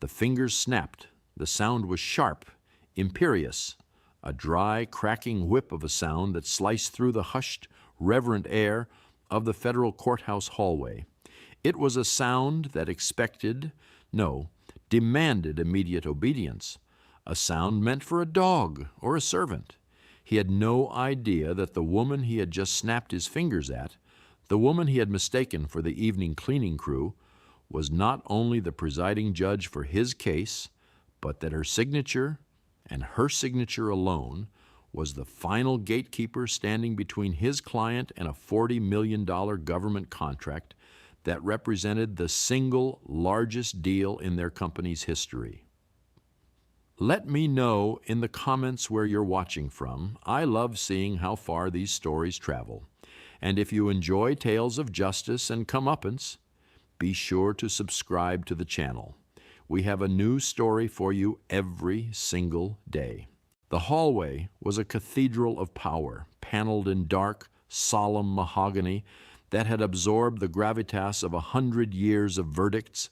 The fingers snapped. The sound was sharp, imperious, a dry, cracking whip of a sound that sliced through the hushed, reverent air of the federal courthouse hallway. It was a sound that demanded immediate obedience, a sound meant for a dog or a servant. He had no idea that the woman he had just snapped his fingers at, the woman he had mistaken for the evening cleaning crew, was not only the presiding judge for his case, but that her signature, and her signature alone, was the final gatekeeper standing between his client and a $40 million government contract that represented the single largest deal in their company's history. Let me know in the comments where you're watching from. I love seeing how far these stories travel. And if you enjoy tales of justice and comeuppance, be sure to subscribe to the channel. We have a new story for you every single day. The hallway was a cathedral of power, paneled in dark, solemn mahogany that had absorbed the gravitas of 100 years of verdicts.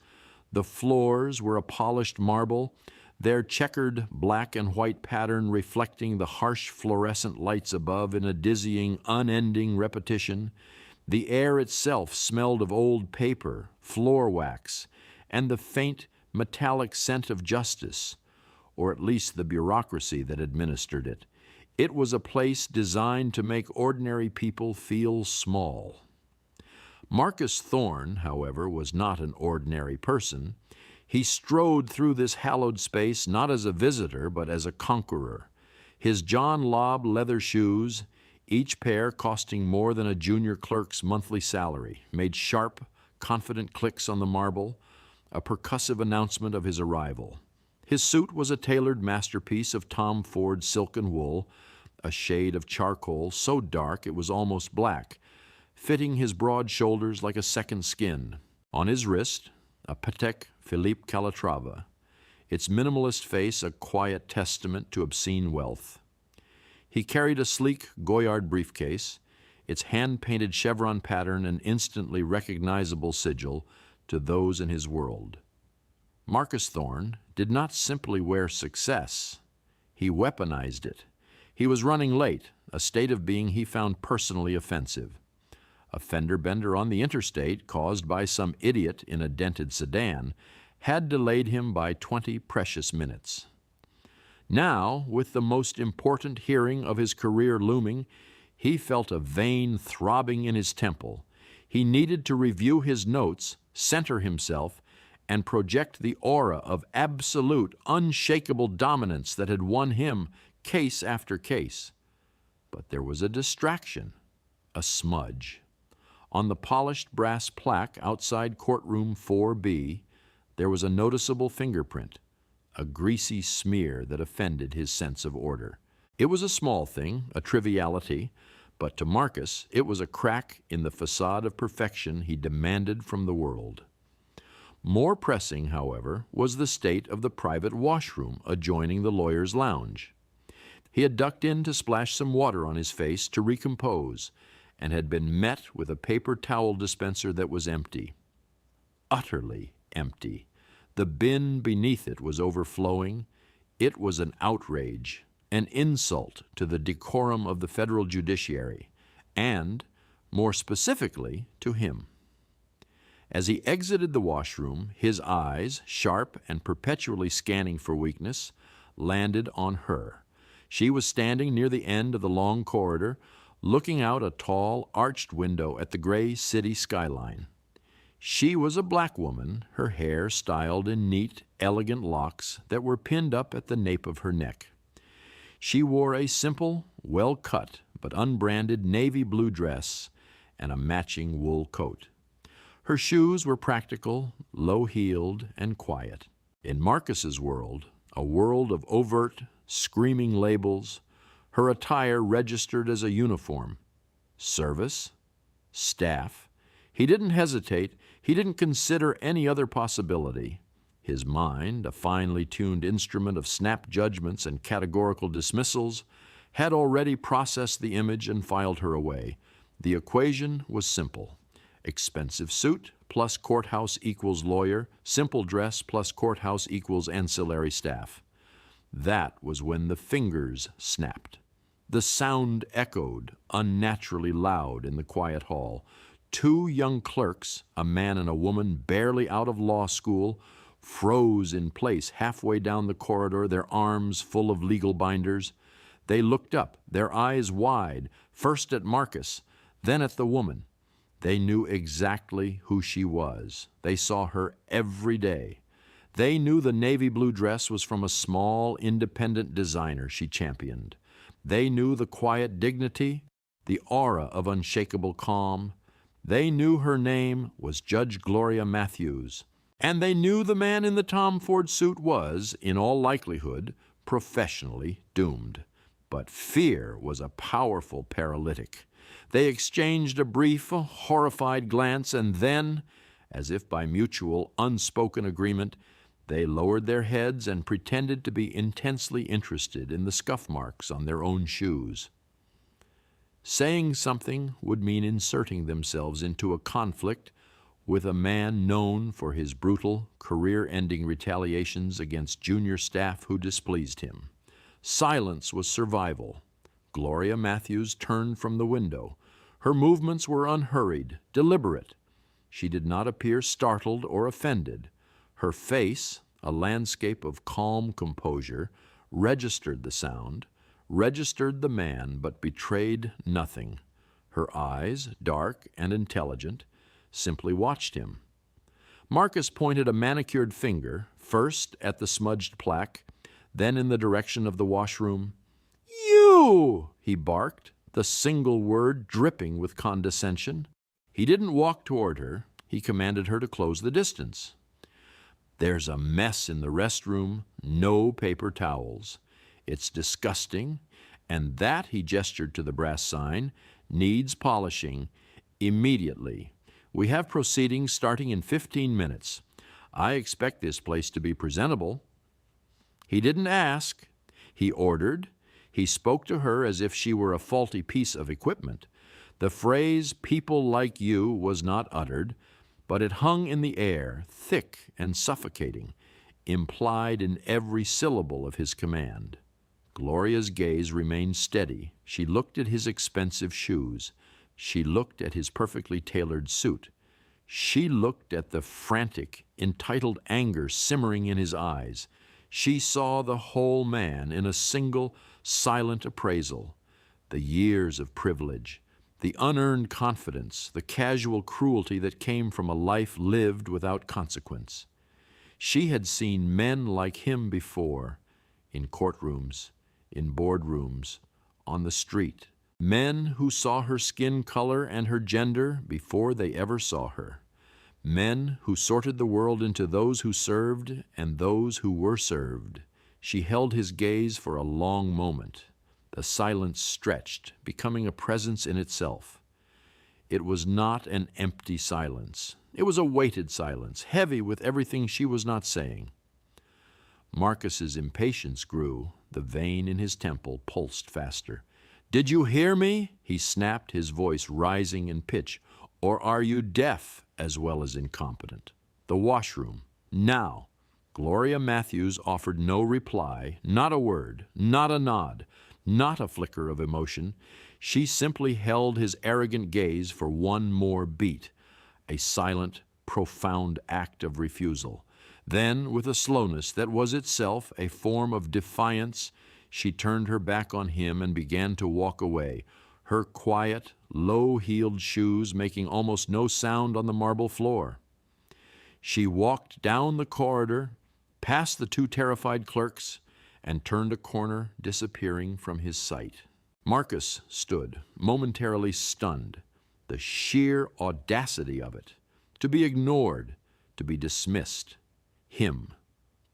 The floors were a polished marble, their checkered black and white pattern reflecting the harsh fluorescent lights above in a dizzying, unending repetition. The air itself smelled of old paper, floor wax, and the faint, metallic scent of justice, or at least the bureaucracy that administered it. It was a place designed to make ordinary people feel small. Marcus Thorne, however, was not an ordinary person. He strode through this hallowed space not as a visitor, but as a conqueror. His John Lobb leather shoes, each pair costing more than a junior clerk's monthly salary, made sharp, confident clicks on the marble, a percussive announcement of his arrival. His suit was a tailored masterpiece of Tom Ford silk and wool, a shade of charcoal so dark it was almost black, fitting his broad shoulders like a second skin. On his wrist, a Patek Philippe Calatrava, its minimalist face a quiet testament to obscene wealth. He carried a sleek Goyard briefcase, its hand-painted chevron pattern an instantly recognizable sigil to those in his world. Marcus Thorne did not simply wear success. He weaponized it. He was running late, a state of being he found personally offensive. A fender bender on the interstate, caused by some idiot in a dented sedan, had delayed him by 20 precious minutes. Now, with the most important hearing of his career looming, he felt a vein throbbing in his temple. He needed to review his notes, center himself, and project the aura of absolute, unshakable dominance that had won him case after case. But there was a distraction, a smudge. On the polished brass plaque outside courtroom 4B, there was a noticeable fingerprint, a greasy smear that offended his sense of order. It was a small thing, a triviality, but to Marcus it was a crack in the facade of perfection he demanded from the world. More pressing, however, was the state of the private washroom adjoining the lawyer's lounge. He had ducked in to splash some water on his face to recompose, and had been met with a paper towel dispenser that was empty. Utterly empty. The bin beneath it was overflowing. It was an outrage, an insult to the decorum of the federal judiciary, and, more specifically, to him. As he exited the washroom, his eyes, sharp and perpetually scanning for weakness, landed on her. She was standing near the end of the long corridor, looking out a tall, arched window at the gray city skyline. She was a black woman, her hair styled in neat, elegant locks that were pinned up at the nape of her neck. She wore a simple, well-cut but unbranded navy blue dress and a matching wool coat. Her shoes were practical, low-heeled, and quiet. In Marcus's world, a world of overt, screaming labels, her attire registered as a uniform. Service, staff. He didn't hesitate. He didn't consider any other possibility. His mind, a finely tuned instrument of snap judgments and categorical dismissals, had already processed the image and filed her away. The equation was simple. Expensive suit plus courthouse equals lawyer, simple dress plus courthouse equals ancillary staff. That was when the fingers snapped. The sound echoed, unnaturally loud in the quiet hall. Two young clerks, a man and a woman barely out of law school, froze in place halfway down the corridor, their arms full of legal binders. They looked up, their eyes wide, first at Marcus, then at the woman. They knew exactly who she was. They saw her every day. They knew the navy blue dress was from a small, independent designer she championed. They knew the quiet dignity, the aura of unshakable calm. They knew her name was Judge Gloria Matthews. And they knew the man in the Tom Ford suit was, in all likelihood, professionally doomed. But fear was a powerful paralytic. They exchanged a brief, horrified glance, and then, as if by mutual, unspoken agreement, they lowered their heads and pretended to be intensely interested in the scuff marks on their own shoes. Saying something would mean inserting themselves into a conflict with a man known for his brutal, career-ending retaliations against junior staff who displeased him. Silence was survival. Gloria Matthews turned from the window. Her movements were unhurried, deliberate. She did not appear startled or offended. Her face, a landscape of calm composure, registered the sound, registered the man, but betrayed nothing. Her eyes, dark and intelligent, simply watched him. Marcus pointed a manicured finger, first at the smudged plaque, then in the direction of the washroom. "You!" he barked, the single word dripping with condescension. He didn't walk toward her. He commanded her to close the distance. There's a mess in the restroom, no paper towels. It's disgusting, and that, he gestured to the brass sign, needs polishing immediately. We have proceedings starting in 15 minutes. I expect this place to be presentable. He didn't ask. He ordered. He spoke to her as if she were a faulty piece of equipment. The phrase, "people like you," was not uttered, but it hung in the air, thick and suffocating, implied in every syllable of his command. Gloria's gaze remained steady. She looked at his expensive shoes. She looked at his perfectly tailored suit. She looked at the frantic, entitled anger simmering in his eyes. She saw the whole man in a single, silent appraisal. The years of privilege, the unearned confidence, the casual cruelty that came from a life lived without consequence. She had seen men like him before, in courtrooms, in boardrooms, on the street, men who saw her skin color and her gender before they ever saw her, men who sorted the world into those who served and those who were served. She held his gaze for a long moment. The silence stretched, becoming a presence in itself. It was not an empty silence. It was a weighted silence, heavy with everything she was not saying. Marcus's impatience grew. The vein in his temple pulsed faster. "Did you hear me?" he snapped, his voice rising in pitch. "Or are you deaf as well as incompetent? The washroom, now." Gloria Matthews offered no reply, not a word, not a nod, not a flicker of emotion. She simply held his arrogant gaze for one more beat, a silent, profound act of refusal. Then, with a slowness that was itself a form of defiance, she turned her back on him and began to walk away, her quiet, low-heeled shoes making almost no sound on the marble floor. She walked down the corridor, past the two terrified clerks, and turned a corner, disappearing from his sight. Marcus stood, momentarily stunned. The sheer audacity of it. To be ignored, to be dismissed. Him,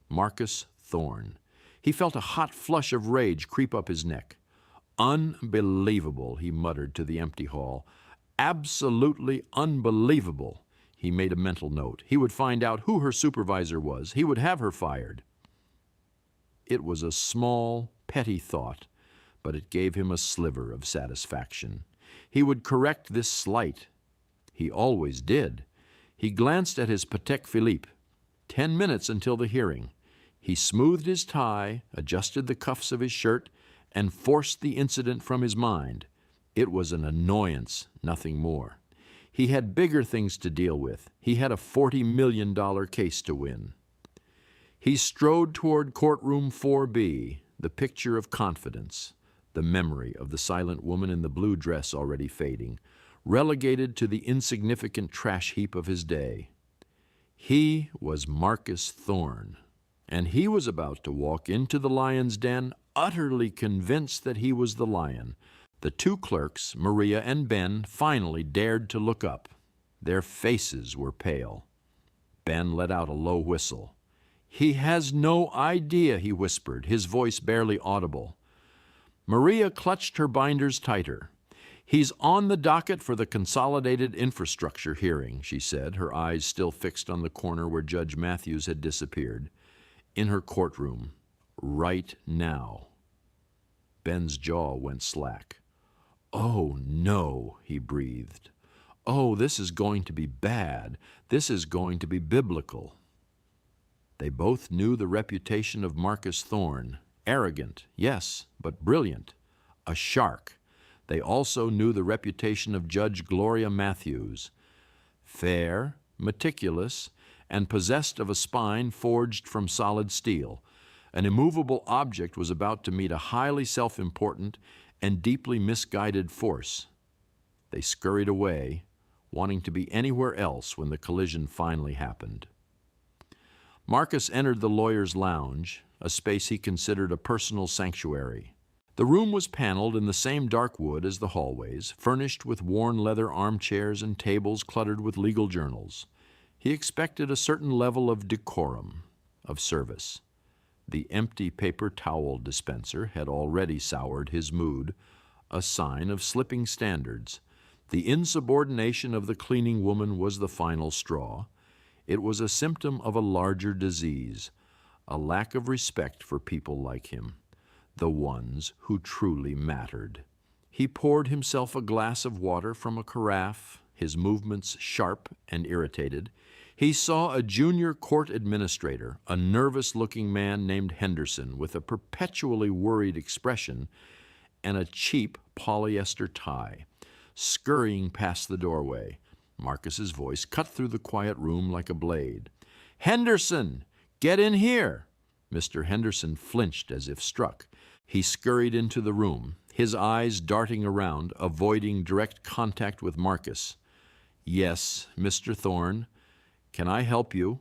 Marcus Thorne. He felt a hot flush of rage creep up his neck. "Unbelievable," he muttered to the empty hall. "Absolutely unbelievable." He made a mental note. He would find out who her supervisor was. He would have her fired. It was a small, petty thought, but it gave him a sliver of satisfaction. He would correct this slight. He always did. He glanced at his Patek Philippe. 10 minutes until the hearing. He smoothed his tie, adjusted the cuffs of his shirt, and forced the incident from his mind. It was an annoyance, nothing more. He had bigger things to deal with. He had a $40 million case to win. He strode toward courtroom 4B, the picture of confidence, the memory of the silent woman in the blue dress already fading, relegated to the insignificant trash heap of his day. He was Marcus Thorne, and he was about to walk into the lion's den, utterly convinced that he was the lion. The two clerks, Maria and Ben, finally dared to look up. Their faces were pale. Ben let out a low whistle. "He has no idea," he whispered, his voice barely audible. Maria clutched her binders tighter. "He's on the docket for the Consolidated Infrastructure hearing," she said, her eyes still fixed on the corner where Judge Matthews had disappeared. "In her courtroom. Right now." Ben's jaw went slack. "Oh, no," he breathed. "Oh, this is going to be bad. This is going to be biblical." They both knew the reputation of Marcus Thorne. Arrogant, yes, but brilliant. A shark. They also knew the reputation of Judge Gloria Matthews. Fair, meticulous, and possessed of a spine forged from solid steel. An immovable object was about to meet a highly self-important and deeply misguided force. They scurried away, wanting to be anywhere else when the collision finally happened. Marcus entered the lawyer's lounge, a space he considered a personal sanctuary. The room was paneled in the same dark wood as the hallways, furnished with worn leather armchairs and tables cluttered with legal journals. He expected a certain level of decorum, of service. The empty paper towel dispenser had already soured his mood, a sign of slipping standards. The insubordination of the cleaning woman was the final straw. It was a symptom of a larger disease, a lack of respect for people like him, the ones who truly mattered. He poured himself a glass of water from a carafe, his movements sharp and irritated. He saw a junior court administrator, a nervous-looking man named Henderson with a perpetually worried expression and a cheap polyester tie, scurrying past the doorway. Marcus's voice cut through the quiet room like a blade. "Henderson, get in here!" Mr. Henderson flinched as if struck. He scurried into the room, his eyes darting around, avoiding direct contact with Marcus. "Yes, Mr. Thorne. Can I help you?"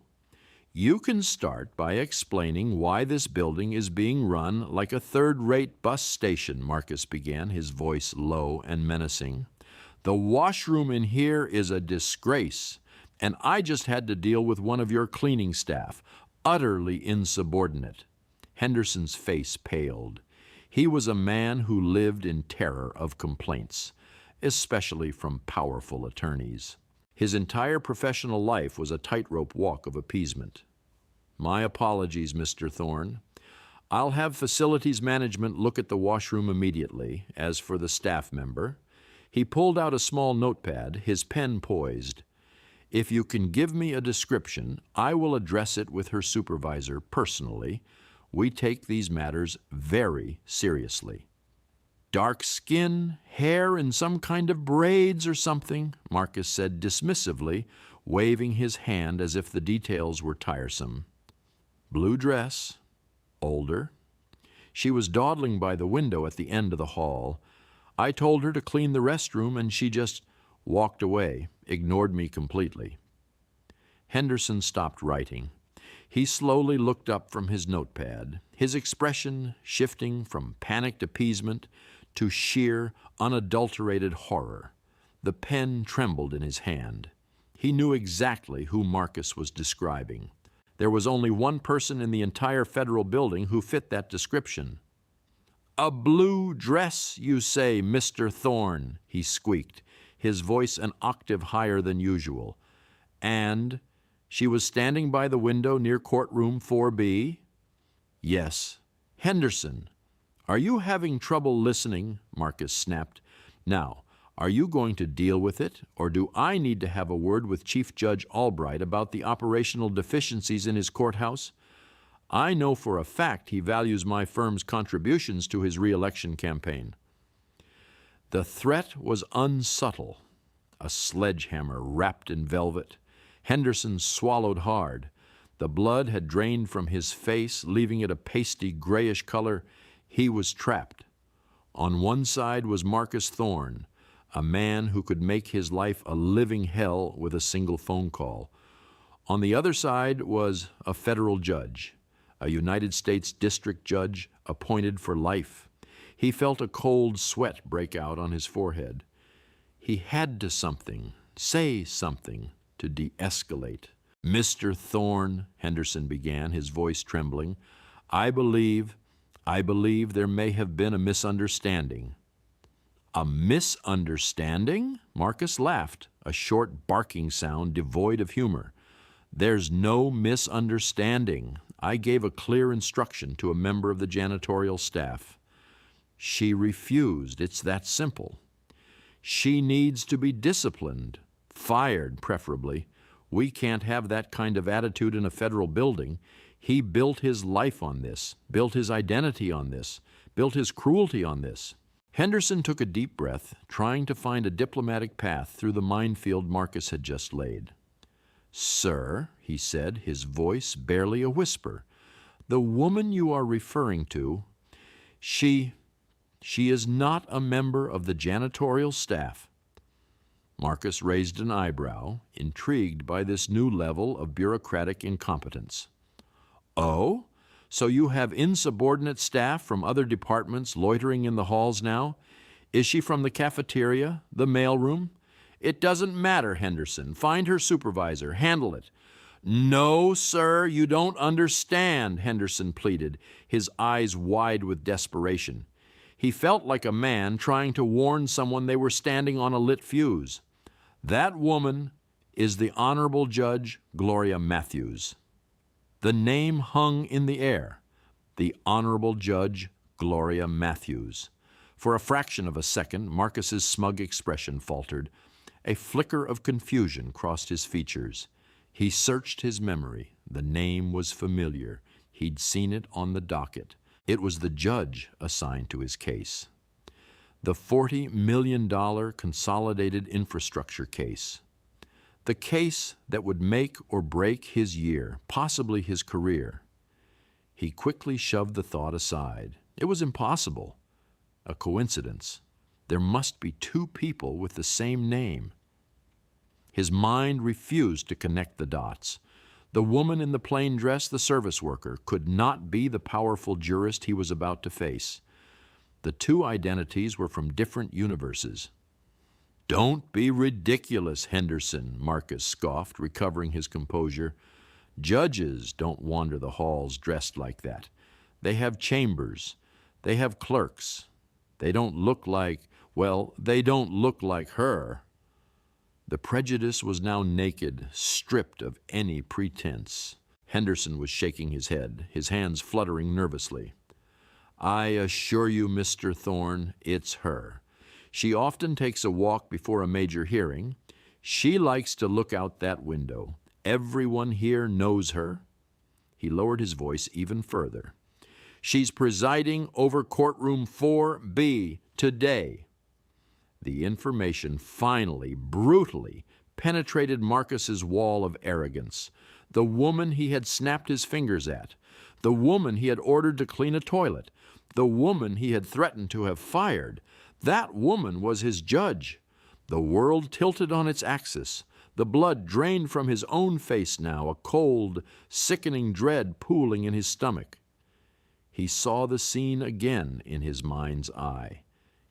"You can start by explaining why this building is being run like a third-rate bus station," Marcus began, his voice low and menacing. "The washroom in here is a disgrace, and I just had to deal with one of your cleaning staff, utterly insubordinate." Henderson's face paled. He was a man who lived in terror of complaints, especially from powerful attorneys. His entire professional life was a tightrope walk of appeasement. "My apologies, Mr. Thorne. I'll have facilities management look at the washroom immediately. As for the staff member," he pulled out a small notepad, his pen poised. "If you can give me a description, I will address it with her supervisor personally. We take these matters very seriously." "Dark skin, hair in some kind of braids or something," Marcus said dismissively, waving his hand as if the details were tiresome. "Blue dress, older. She was dawdling by the window at the end of the hall. I told her to clean the restroom and she just walked away, ignored me completely." Henderson stopped writing. He slowly looked up from his notepad, his expression shifting from panicked appeasement to sheer, unadulterated horror. The pen trembled in his hand. He knew exactly who Marcus was describing. There was only one person in the entire federal building who fit that description. "A blue dress, you say, Mr. Thorne," he squeaked, his voice an octave higher than usual. "And she was standing by the window near courtroom 4B? "Yes." "Henderson, are you having trouble listening?" Marcus snapped. "Now, Are you going to deal with it, or do I need to have a word with Chief Judge Albright about the operational deficiencies in his courthouse? I know for a fact he values my firm's contributions to his re-election campaign." The threat was unsubtle, a sledgehammer wrapped in velvet. Henderson swallowed hard. The blood had drained from his face, leaving it a pasty grayish color. He was trapped. On one side was Marcus Thorne, a man who could make his life a living hell with a single phone call. On the other side was a federal judge, a United States district judge appointed for life. He felt a cold sweat break out on his forehead. He had to say something to de-escalate. "Mr. Thorne," Henderson began, his voice trembling, I believe there may have been a misunderstanding." "A misunderstanding?" Marcus laughed, a short barking sound devoid of humor. "There's no misunderstanding. I gave a clear instruction to a member of the janitorial staff. She refused. It's that simple. She needs to be disciplined, fired preferably. We can't have that kind of attitude in a federal building. He built his life on this, built his identity on this, built his cruelty on this." Henderson took a deep breath, trying to find a diplomatic path through the minefield Marcus had just laid. "Sir," he said, his voice barely a whisper, "the woman you are referring to, she is not a member of the janitorial staff." Marcus raised an eyebrow, intrigued by this new level of bureaucratic incompetence. "Oh? So you have insubordinate staff from other departments loitering in the halls now? Is she from the cafeteria, the mailroom? It doesn't matter, Henderson. Find her supervisor. Handle it." "No, sir, you don't understand," Henderson pleaded, his eyes wide with desperation. He felt like a man trying to warn someone they were standing on a lit fuse. "That woman is the Honorable Judge Gloria Matthews." The name hung in the air. The Honorable Judge Gloria Matthews. For a fraction of a second, Marcus's smug expression faltered. A flicker of confusion crossed his features. He searched his memory. The name was familiar. He'd seen it on the docket. It was the judge assigned to his case. The $40 million consolidated infrastructure case. The case that would make or break his year, possibly his career. He quickly shoved the thought aside. It was impossible. A coincidence. There must be two people with the same name. His mind refused to connect the dots. The woman in the plain dress, the service worker, could not be the powerful jurist he was about to face. The two identities were from different universes. "Don't be ridiculous, Henderson," Marcus scoffed, recovering his composure. "Judges don't wander the halls dressed like that. They have chambers. They have clerks. They don't look like her." The prejudice was now naked, stripped of any pretense. Henderson was shaking his head, his hands fluttering nervously. "I assure you, Mr. Thorne, it's her. She often takes a walk before a major hearing. She likes to look out that window. Everyone here knows her." He lowered his voice even further. "She's presiding over courtroom 4B today." The information finally, brutally, penetrated Marcus's wall of arrogance. The woman he had snapped his fingers at, the woman he had ordered to clean a toilet, the woman he had threatened to have fired, that woman was his judge. The world tilted on its axis. The blood drained from his own face now, a cold, sickening dread pooling in his stomach. He saw the scene again in his mind's eye.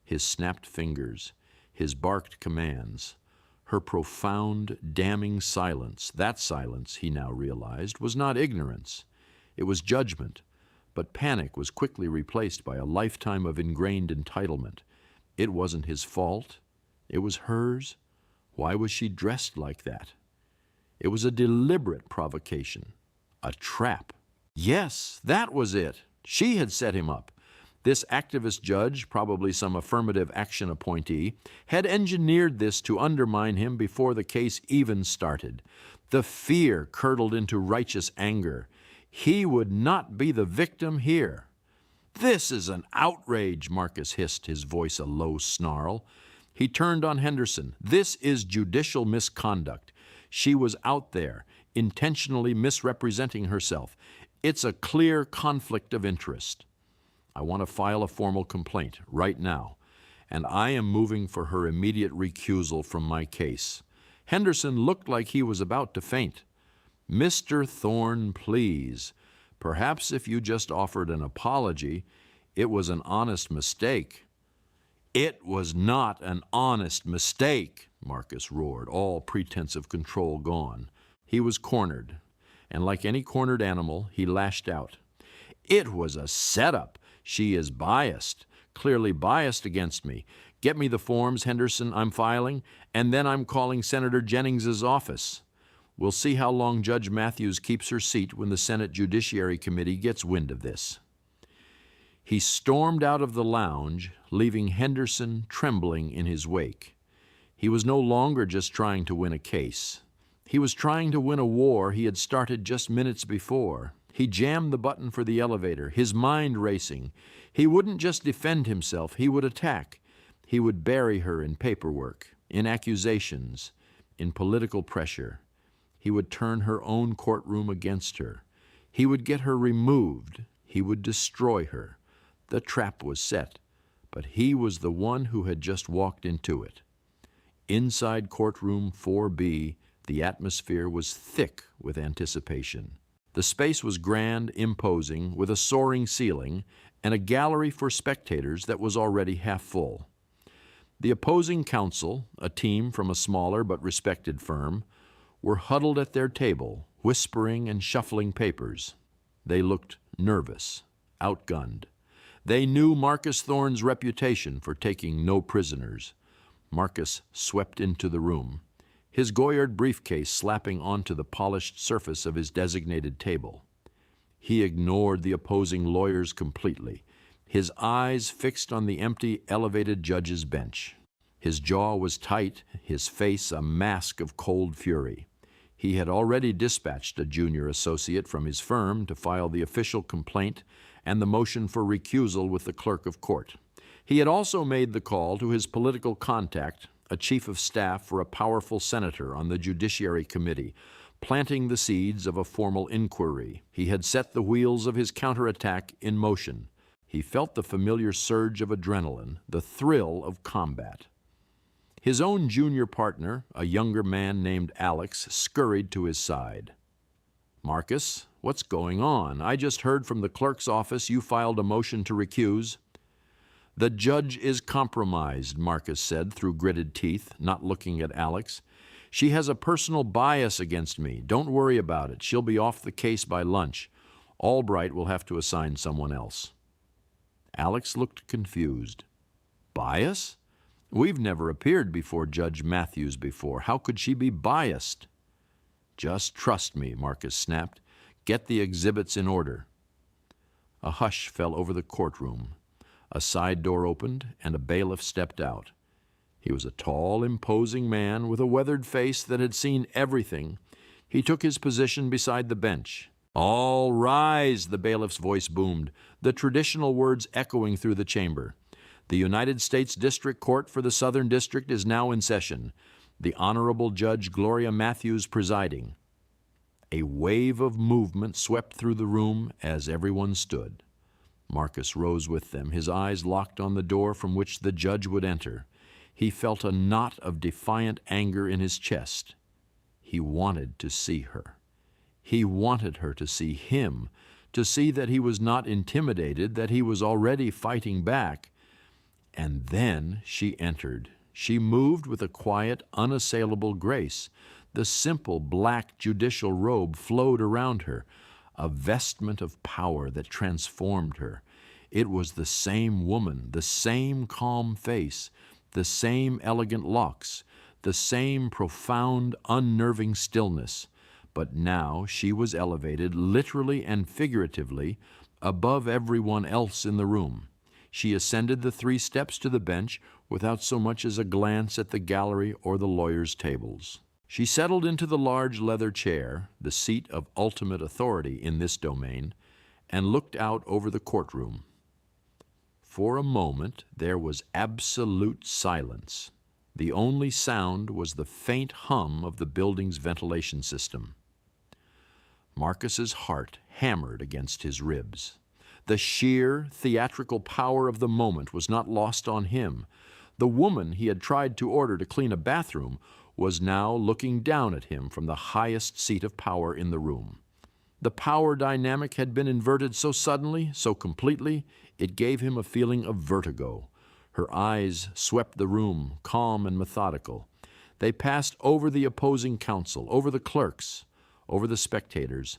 His snapped fingers, his barked commands, her profound, damning silence. That silence, he now realized, was not ignorance. It was judgment, but panic was quickly replaced by a lifetime of ingrained entitlement. It wasn't his fault. It was hers. Why was she dressed like that? It was a deliberate provocation, a trap. Yes, that was it. She had set him up. This activist judge, probably some affirmative action appointee, had engineered this to undermine him before the case even started. The fear curdled into righteous anger. He would not be the victim here. "This is an outrage," Marcus hissed, his voice a low snarl. He turned on Henderson. "This is judicial misconduct. She was out there, intentionally misrepresenting herself. It's a clear conflict of interest. I want to file a formal complaint right now, and I am moving for her immediate recusal from my case." Henderson looked like he was about to faint. "Mr. Thorne, please. Perhaps if you just offered an apology, it was an honest mistake." "It was not an honest mistake," Marcus roared, all pretense of control gone. He was cornered, and like any cornered animal, he lashed out. "It was a setup. She is biased, clearly biased against me. Get me the forms, Henderson, I'm filing, and then I'm calling Senator Jennings's office. We'll see how long Judge Matthews keeps her seat when the Senate Judiciary Committee gets wind of this." He stormed out of the lounge, leaving Henderson trembling in his wake. He was no longer just trying to win a case. He was trying to win a war he had started just minutes before. He jammed the button for the elevator, his mind racing. He wouldn't just defend himself, he would attack. He would bury her in paperwork, in accusations, in political pressure. He would turn her own courtroom against her. He would get her removed. He would destroy her. The trap was set, but he was the one who had just walked into it. Inside courtroom 4B, the atmosphere was thick with anticipation. The space was grand, imposing, with a soaring ceiling, and a gallery for spectators that was already half full. The opposing counsel, a team from a smaller but respected firm, were huddled at their table, whispering and shuffling papers. They looked nervous, outgunned. They knew Marcus Thorne's reputation for taking no prisoners. Marcus swept into the room, his Goyard briefcase slapping onto the polished surface of his designated table. He ignored the opposing lawyers completely, his eyes fixed on the empty, elevated judge's bench. His jaw was tight, his face a mask of cold fury. He had already dispatched a junior associate from his firm to file the official complaint and the motion for recusal with the clerk of court. He had also made the call to his political contact, a chief of staff for a powerful senator on the Judiciary Committee, planting the seeds of a formal inquiry. He had set the wheels of his counterattack in motion. He felt the familiar surge of adrenaline, the thrill of combat. His own junior partner, a younger man named Alex, scurried to his side. "Marcus, what's going on? I just heard from the clerk's office you filed a motion to recuse." "The judge is compromised," Marcus said through gritted teeth, not looking at Alex. "She has a personal bias against me. Don't worry about it. She'll be off the case by lunch. Albright will have to assign someone else." Alex looked confused. "Bias? We've never appeared before Judge Matthews before. How could she be biased?" "Just trust me," Marcus snapped. "Get the exhibits in order." A hush fell over the courtroom. A side door opened, and a bailiff stepped out. He was a tall, imposing man with a weathered face that had seen everything. He took his position beside the bench. "All rise," the bailiff's voice boomed, the traditional words echoing through the chamber. "The United States District Court for the Southern District is now in session. The Honorable Judge Gloria Matthews presiding." A wave of movement swept through the room as everyone stood. Marcus rose with them, his eyes locked on the door from which the judge would enter. He felt a knot of defiant anger in his chest. He wanted to see her. He wanted her to see him, to see that he was not intimidated, that he was already fighting back. And then she entered. She moved with a quiet, unassailable grace. The simple black judicial robe flowed around her, a vestment of power that transformed her. It was the same woman, the same calm face, the same elegant locks, the same profound, unnerving stillness. But now she was elevated, literally and figuratively, above everyone else in the room. She ascended the 3 steps to the bench without so much as a glance at the gallery or the lawyers' tables. She settled into the large leather chair, the seat of ultimate authority in this domain, and looked out over the courtroom. For a moment there was absolute silence. The only sound was the faint hum of the building's ventilation system. Marcus's heart hammered against his ribs. The sheer theatrical power of the moment was not lost on him. The woman he had tried to order to clean a bathroom was now looking down at him from the highest seat of power in the room. The power dynamic had been inverted so suddenly, so completely, it gave him a feeling of vertigo. Her eyes swept the room, calm and methodical. They passed over the opposing counsel, over the clerks, over the spectators,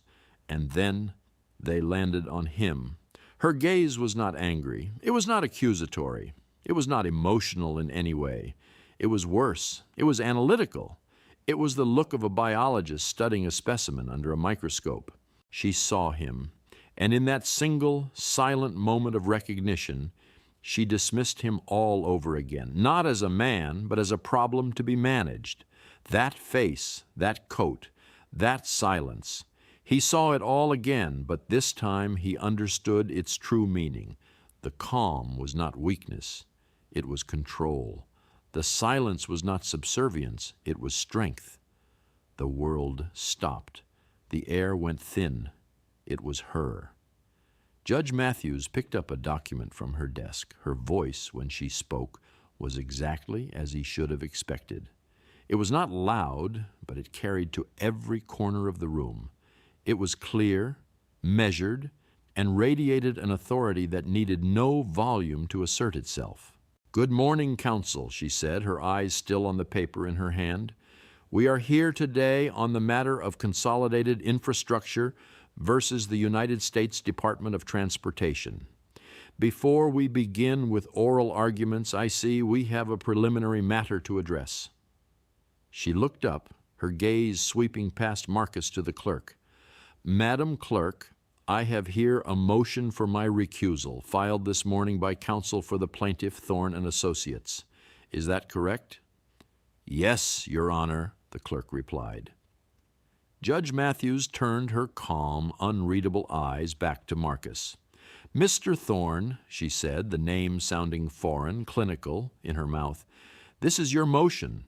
and then they landed on him. Her gaze was not angry. It was not accusatory. It was not emotional in any way. It was worse. It was analytical. It was the look of a biologist studying a specimen under a microscope. She saw him, and in that single, silent moment of recognition, she dismissed him all over again, not as a man, but as a problem to be managed. That face, that coat, that silence. He saw it all again, but this time he understood its true meaning. The calm was not weakness, it was control. The silence was not subservience, it was strength. The world stopped. The air went thin. It was her. Judge Matthews picked up a document from her desk. Her voice, when she spoke, was exactly as he should have expected. It was not loud, but it carried to every corner of the room. It was clear, measured, and radiated an authority that needed no volume to assert itself. "Good morning, counsel," she said, her eyes still on the paper in her hand. "We are here today on the matter of consolidated infrastructure versus the United States Department of Transportation. Before we begin with oral arguments, I see we have a preliminary matter to address." She looked up, her gaze sweeping past Marcus to the clerk. "Madam Clerk, I have here a motion for my recusal, filed this morning by counsel for the plaintiff, Thorne and Associates. Is that correct?" "Yes, Your Honor," the clerk replied. Judge Matthews turned her calm, unreadable eyes back to Marcus. "Mr. Thorne," she said, the name sounding foreign, clinical, in her mouth, "this is your motion.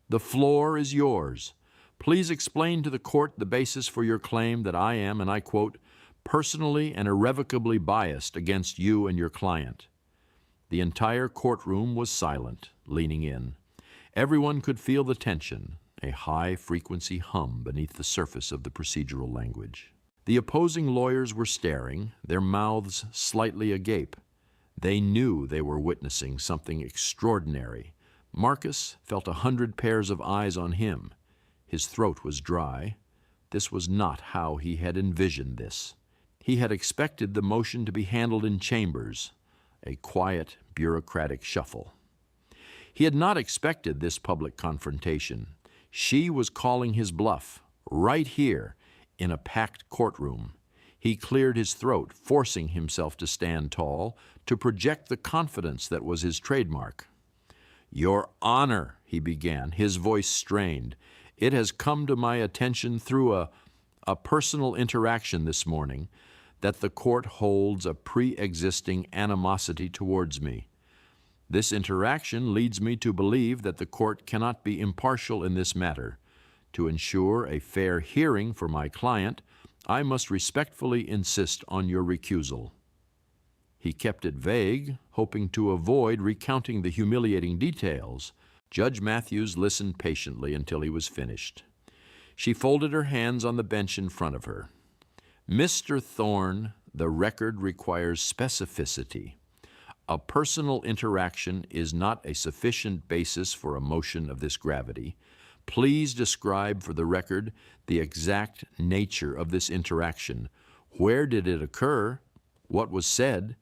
The floor is yours. Please explain to the court the basis for your claim that I am, and I quote, personally and irrevocably biased against you and your client." The entire courtroom was silent, leaning in. Everyone could feel the tension, a high-frequency hum beneath the surface of the procedural language. The opposing lawyers were staring, their mouths slightly agape. They knew they were witnessing something extraordinary. Marcus felt 100 pairs of eyes on him. His throat was dry. This was not how he had envisioned this. He had expected the motion to be handled in chambers, a quiet, bureaucratic shuffle. He had not expected this public confrontation. She was calling his bluff, right here, in a packed courtroom. He cleared his throat, forcing himself to stand tall, to project the confidence that was his trademark. "Your Honor," he began, his voice strained, "it has come to my attention through a personal interaction this morning that the court holds a pre-existing animosity towards me. This interaction leads me to believe that the court cannot be impartial in this matter. To ensure a fair hearing for my client, I must respectfully insist on your recusal." He kept it vague, hoping to avoid recounting the humiliating details. Judge Matthews listened patiently until he was finished. She folded her hands on the bench in front of her. "Mr. Thorne, the record requires specificity. A personal interaction is not a sufficient basis for a motion of this gravity. Please describe for the record the exact nature of this interaction. Where did it occur? What was said?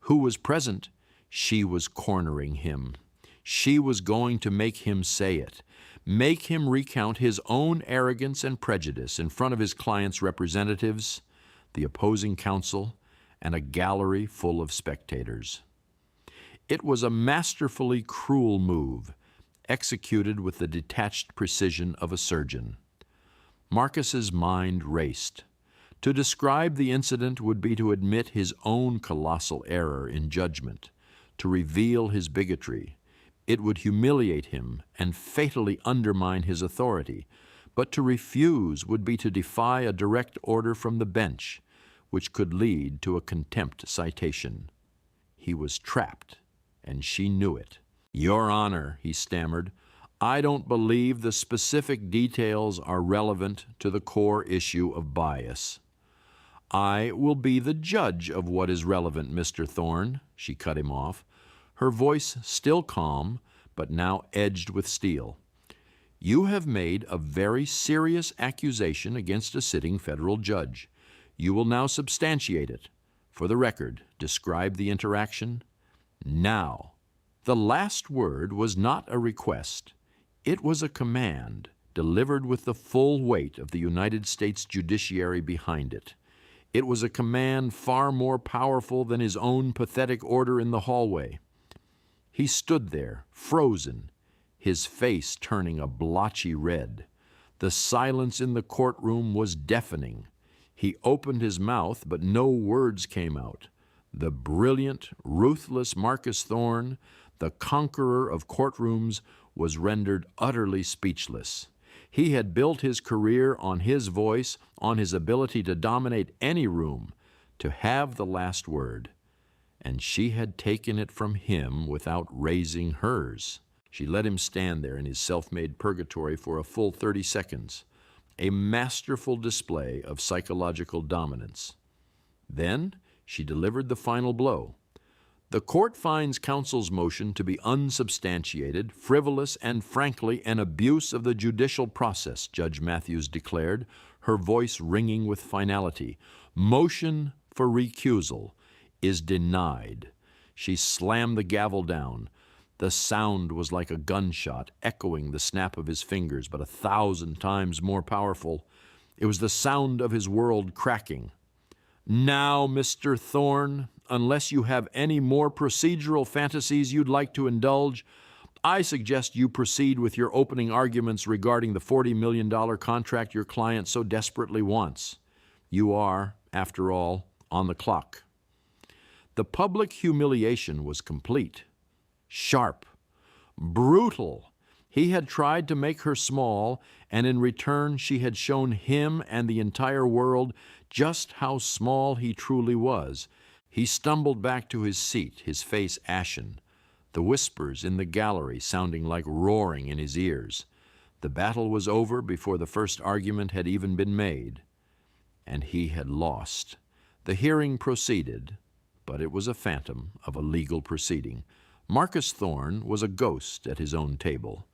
Who was present?" She was cornering him. She was going to make him say it, make him recount his own arrogance and prejudice in front of his client's representatives, the opposing counsel, and a gallery full of spectators. It was a masterfully cruel move, executed with the detached precision of a surgeon. Marcus's mind raced. To describe the incident would be to admit his own colossal error in judgment, to reveal his bigotry. It would humiliate him and fatally undermine his authority, but to refuse would be to defy a direct order from the bench, which could lead to a contempt citation. He was trapped, and she knew it. "Your Honor," he stammered, "I don't believe the specific details are relevant to the core issue of bias." "I will be the judge of what is relevant, Mr. Thorne," she cut him off, her voice still calm, but now edged with steel. "You have made a very serious accusation against a sitting federal judge. You will now substantiate it. For the record, describe the interaction now." The last word was not a request. It was a command, delivered with the full weight of the United States judiciary behind it. It was a command far more powerful than his own pathetic order in the hallway. He stood there, frozen, his face turning a blotchy red. The silence in the courtroom was deafening. He opened his mouth, but no words came out. The brilliant, ruthless Marcus Thorne, the conqueror of courtrooms, was rendered utterly speechless. He had built his career on his voice, on his ability to dominate any room, to have the last word. And she had taken it from him without raising hers. She let him stand there in his self-made purgatory for a full 30 seconds, a masterful display of psychological dominance. Then she delivered the final blow. "The court finds counsel's motion to be unsubstantiated, frivolous, and frankly an abuse of the judicial process," Judge Matthews declared, her voice ringing with finality. "Motion for recusal is denied." She slammed the gavel down. The sound was like a gunshot, echoing the snap of his fingers, but 1,000 times more powerful. It was the sound of his world cracking. "Now, Mr. Thorne, unless you have any more procedural fantasies you'd like to indulge, I suggest you proceed with your opening arguments regarding the $40 million contract your client so desperately wants. You are, after all, on the clock." The public humiliation was complete. Sharp, brutal. He had tried to make her small, and in return she had shown him and the entire world just how small he truly was. He stumbled back to his seat, his face ashen, the whispers in the gallery sounding like roaring in his ears. The battle was over before the first argument had even been made, and he had lost. The hearing proceeded, but it was a phantom of a legal proceeding. Marcus Thorne was a ghost at his own table.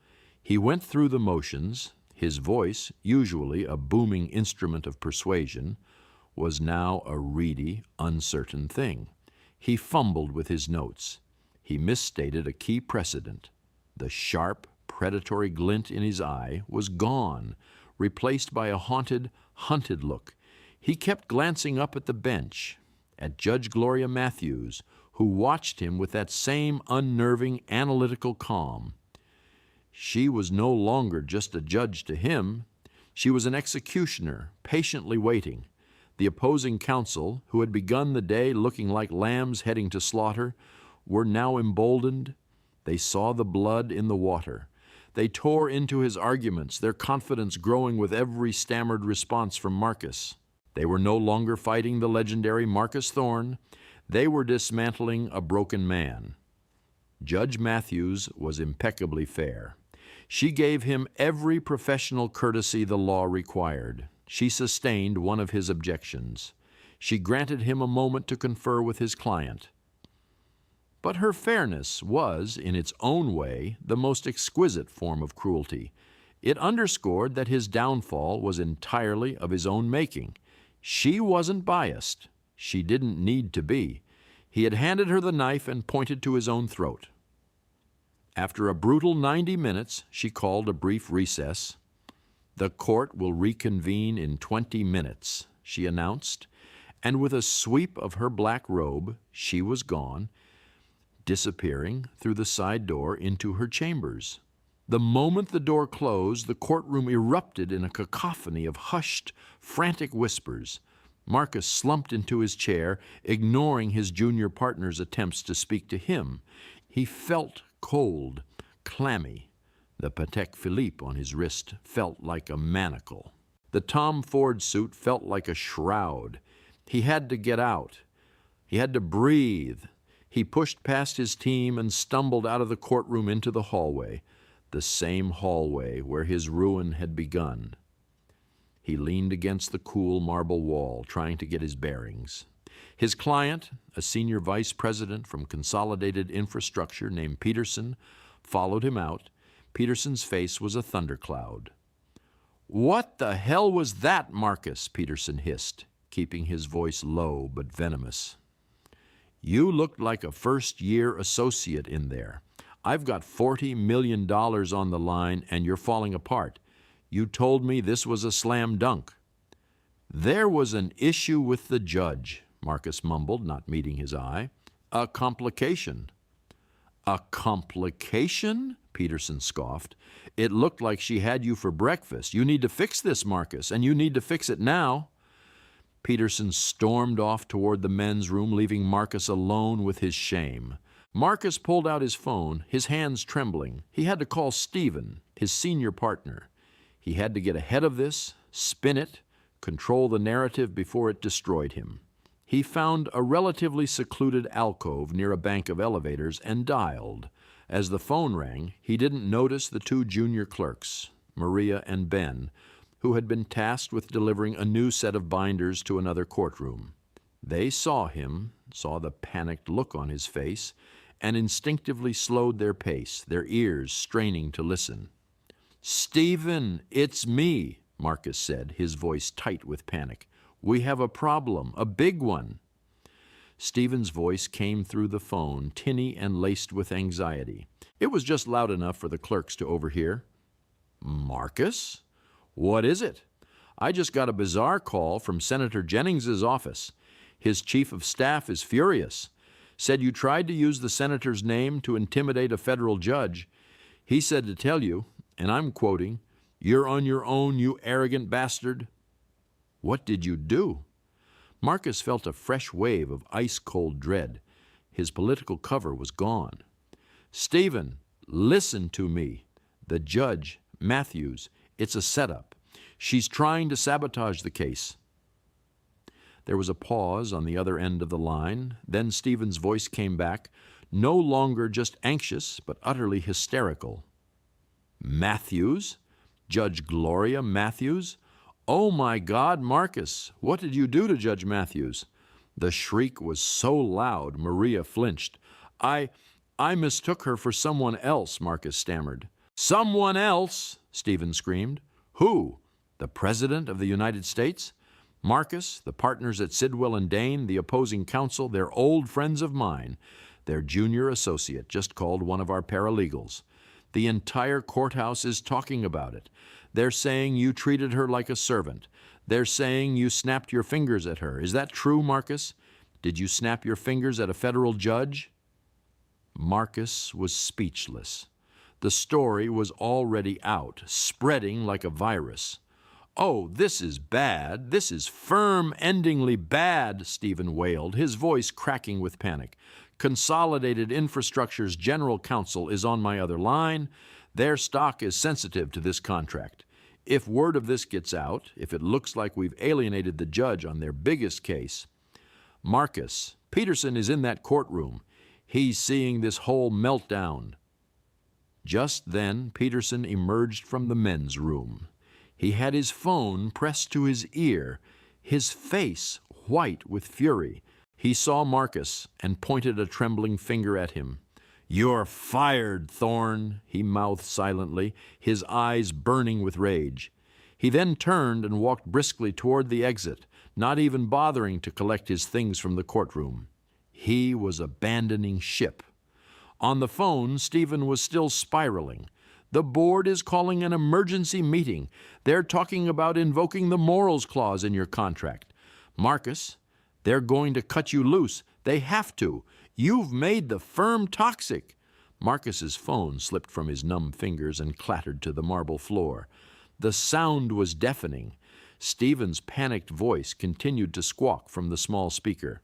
He went through the motions. His voice, usually a booming instrument of persuasion, was now a reedy, uncertain thing. He fumbled with his notes. He misstated a key precedent. The sharp, predatory glint in his eye was gone, replaced by a haunted, hunted look. He kept glancing up at the bench, at Judge Gloria Matthews, who watched him with that same unnerving, analytical calm. She was no longer just a judge to him. She was an executioner, patiently waiting. The opposing counsel, who had begun the day looking like lambs heading to slaughter, were now emboldened. They saw the blood in the water. They tore into his arguments, their confidence growing with every stammered response from Marcus. They were no longer fighting the legendary Marcus Thorne. They were dismantling a broken man. Judge Matthews was impeccably fair. She gave him every professional courtesy the law required. She sustained one of his objections. She granted him a moment to confer with his client. But her fairness was, in its own way, the most exquisite form of cruelty. It underscored that his downfall was entirely of his own making. She wasn't biased. She didn't need to be. He had handed her the knife and pointed to his own throat. After a brutal 90 minutes, she called a brief recess. "The court will reconvene in 20 minutes, she announced, and with a sweep of her black robe, she was gone. disappearing through the side door into her chambers. The moment the door closed, the courtroom erupted in a cacophony of hushed, frantic whispers. Marcus slumped into his chair, ignoring his junior partner's attempts to speak to him. He felt cold, clammy. The Patek Philippe on his wrist felt like a manacle. The Tom Ford suit felt like a shroud. He had to get out. He had to breathe. He pushed past his team and stumbled out of the courtroom into the hallway, the same hallway where his ruin had begun. He leaned against the cool marble wall, trying to get his bearings. His client, a senior vice president from Consolidated Infrastructure named Peterson, followed him out. Peterson's face was a thundercloud. "What the hell was that, Marcus?" Peterson hissed, keeping his voice low but venomous. "You looked like a first-year associate in there. I've got $40 million on the line, and you're falling apart. You told me this was a slam dunk." "There was an issue with the judge," Marcus mumbled, not meeting his eye. "A complication." "A complication?" Peterson scoffed. "It looked like she had you for breakfast. You need to fix this, Marcus, and you need to fix it now." Peterson stormed off toward the men's room, leaving Marcus alone with his shame. Marcus pulled out his phone, his hands trembling. He had to call Stephen, his senior partner. He had to get ahead of this, spin it, control the narrative before it destroyed him. He found a relatively secluded alcove near a bank of elevators and dialed. As the phone rang, he didn't notice the two junior clerks, Maria and Ben, who had been tasked with delivering a new set of binders to another courtroom. They saw him, saw the panicked look on his face, and instinctively slowed their pace, their ears straining to listen. "Stephen, it's me," Marcus said, his voice tight with panic. "We have a problem, a big one." Stephen's voice came through the phone, tinny and laced with anxiety. It was just loud enough for the clerks to overhear. "Marcus? What is it? I just got a bizarre call from Senator Jennings's office. His chief of staff is furious. Said you tried to use the senator's name to intimidate a federal judge. He said to tell you, and I'm quoting, 'You're on your own, you arrogant bastard.'" "What did you do?" Marcus felt a fresh wave of ice-cold dread. His political cover was gone. "Stephen, listen to me. The judge, Matthews, it's a setup. She's trying to sabotage the case." There was a pause on the other end of the line. Then Stephen's voice came back, no longer just anxious, but utterly hysterical. "Matthews? Judge Gloria Matthews? Oh my God, Marcus, what did you do to Judge Matthews?" The shriek was so loud, Maria flinched. I mistook her for someone else," Marcus stammered. "Someone else?" Stephen screamed. "Who? The President of the United States? Marcus, the partners at Sidwell and Dane, the opposing counsel, they're old friends of mine. Their junior associate just called one of our paralegals. The entire courthouse is talking about it. They're saying you treated her like a servant. They're saying you snapped your fingers at her. Is that true, Marcus? Did you snap your fingers at a federal judge?" Marcus was speechless. The story was already out, spreading like a virus. "Oh, this is bad. This is firm-endingly bad," Stephen wailed, his voice cracking with panic. "Consolidated Infrastructure's general counsel is on my other line. Their stock is sensitive to this contract. If word of this gets out, if it looks like we've alienated the judge on their biggest case—" "Marcus, Peterson is in that courtroom. He's seeing this whole meltdown." Just then, Peterson emerged from the men's room. He had his phone pressed to his ear, his face white with fury. He saw Marcus and pointed a trembling finger at him. "You're fired, Thorne," he mouthed silently, his eyes burning with rage. He then turned and walked briskly toward the exit, not even bothering to collect his things from the courtroom. He was abandoning ship. On the phone, Stephen was still spiraling. "The board is calling an emergency meeting. They're talking about invoking the morals clause in your contract. Marcus, they're going to cut you loose. They have to. You've made the firm toxic." Marcus's phone slipped from his numb fingers and clattered to the marble floor. The sound was deafening. Stephen's panicked voice continued to squawk from the small speaker.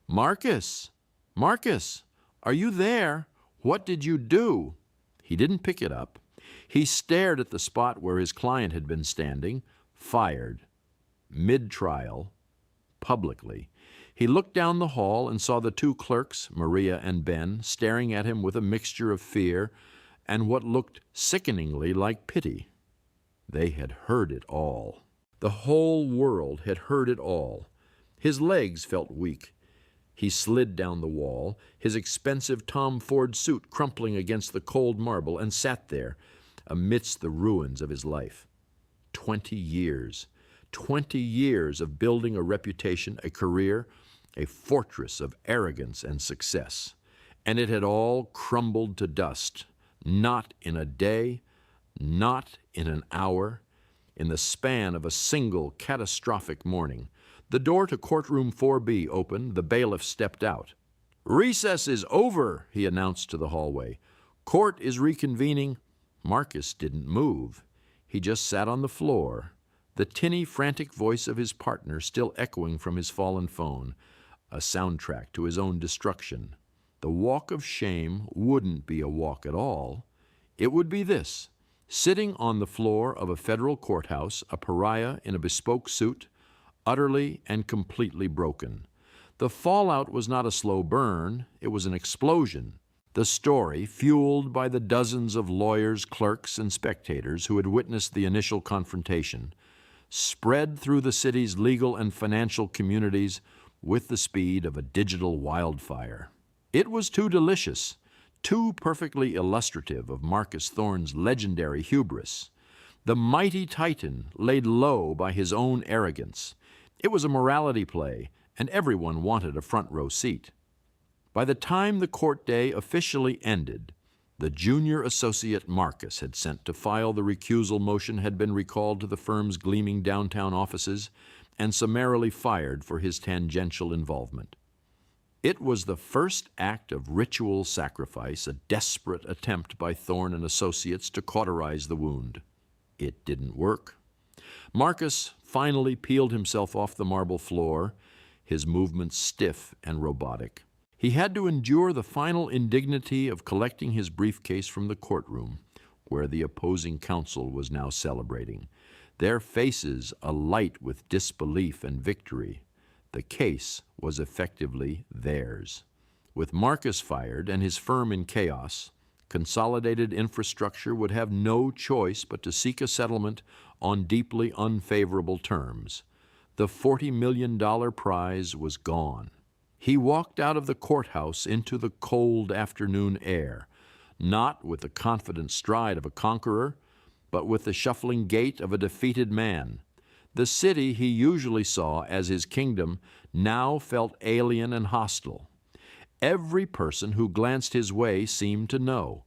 "Marcus! Marcus! Are you there? What did you do?" He didn't pick it up. He stared at the spot where his client had been standing, fired, mid-trial, publicly. He looked down the hall and saw the two clerks, Maria and Ben, staring at him with a mixture of fear and what looked sickeningly like pity. They had heard it all. The whole world had heard it all. His legs felt weak. He slid down the wall, his expensive Tom Ford suit crumpling against the cold marble, and sat there amidst the ruins of his life. 20 years. 20 years of building a reputation, a career, a fortress of arrogance and success. And it had all crumbled to dust, not in a day, not in an hour, in the span of a single catastrophic morning. The door to courtroom 4B opened, the bailiff stepped out. "Recess is over," he announced to the hallway. "Court is reconvening." Marcus didn't move. He just sat on the floor, the tinny, frantic voice of his partner still echoing from his fallen phone, a soundtrack to his own destruction. The walk of shame wouldn't be a walk at all. It would be this: sitting on the floor of a federal courthouse, a pariah in a bespoke suit, utterly and completely broken. The fallout was not a slow burn, it was an explosion. The story, fueled by the dozens of lawyers, clerks, and spectators who had witnessed the initial confrontation, spread through the city's legal and financial communities with the speed of a digital wildfire. It was too delicious, too perfectly illustrative of Marcus Thorne's legendary hubris. The mighty titan laid low by his own arrogance. It was a morality play, and everyone wanted a front row seat. By the time the court day officially ended, the junior associate Marcus had sent to file the recusal motion had been recalled to the firm's gleaming downtown offices and summarily fired for his tangential involvement. It was the first act of ritual sacrifice, a desperate attempt by Thorne and Associates to cauterize the wound. It didn't work. Marcus finally peeled himself off the marble floor, his movements stiff and robotic. He had to endure the final indignity of collecting his briefcase from the courtroom, where the opposing counsel was now celebrating, their faces alight with disbelief and victory. The case was effectively theirs. With Marcus fired and his firm in chaos, Consolidated Infrastructure would have no choice but to seek a settlement on deeply unfavorable terms. The $40 million prize was gone. He walked out of the courthouse into the cold afternoon air, not with the confident stride of a conqueror, but with the shuffling gait of a defeated man. The city he usually saw as his kingdom now felt alien and hostile. Every person who glanced his way seemed to know.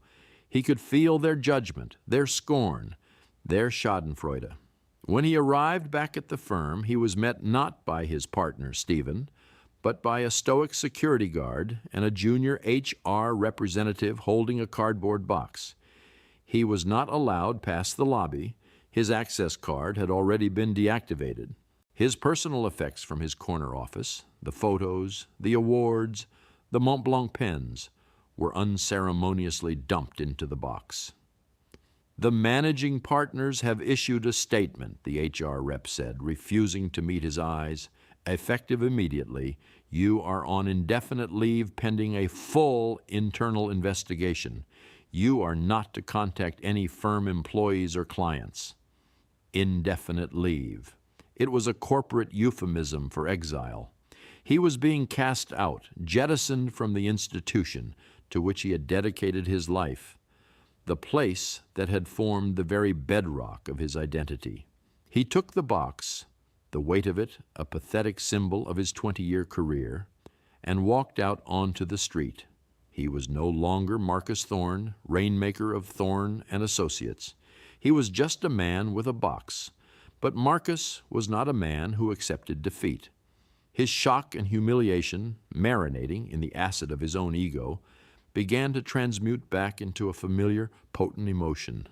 He could feel their judgment, their scorn, their schadenfreude. When he arrived back at the firm, he was met not by his partner, Stephen, but by a stoic security guard and a junior HR representative holding a cardboard box. He was not allowed past the lobby. His access card had already been deactivated. His personal effects from his corner office, the photos, the awards, the Mont Blanc pens, were unceremoniously dumped into the box. "The managing partners have issued a statement," the HR rep said, refusing to meet his eyes. "Effective immediately, you are on indefinite leave pending a full internal investigation. You are not to contact any firm employees or clients." Indefinite leave. It was a corporate euphemism for exile. He was being cast out, jettisoned from the institution to which he had dedicated his life, the place that had formed the very bedrock of his identity. He took the box, the weight of it a pathetic symbol of his 20-year career, and walked out onto the street. He was no longer Marcus Thorne, rainmaker of Thorne and Associates. He was just a man with a box. But Marcus was not a man who accepted defeat. His shock and humiliation, marinating in the acid of his own ego, began to transmute back into a familiar, potent emotion: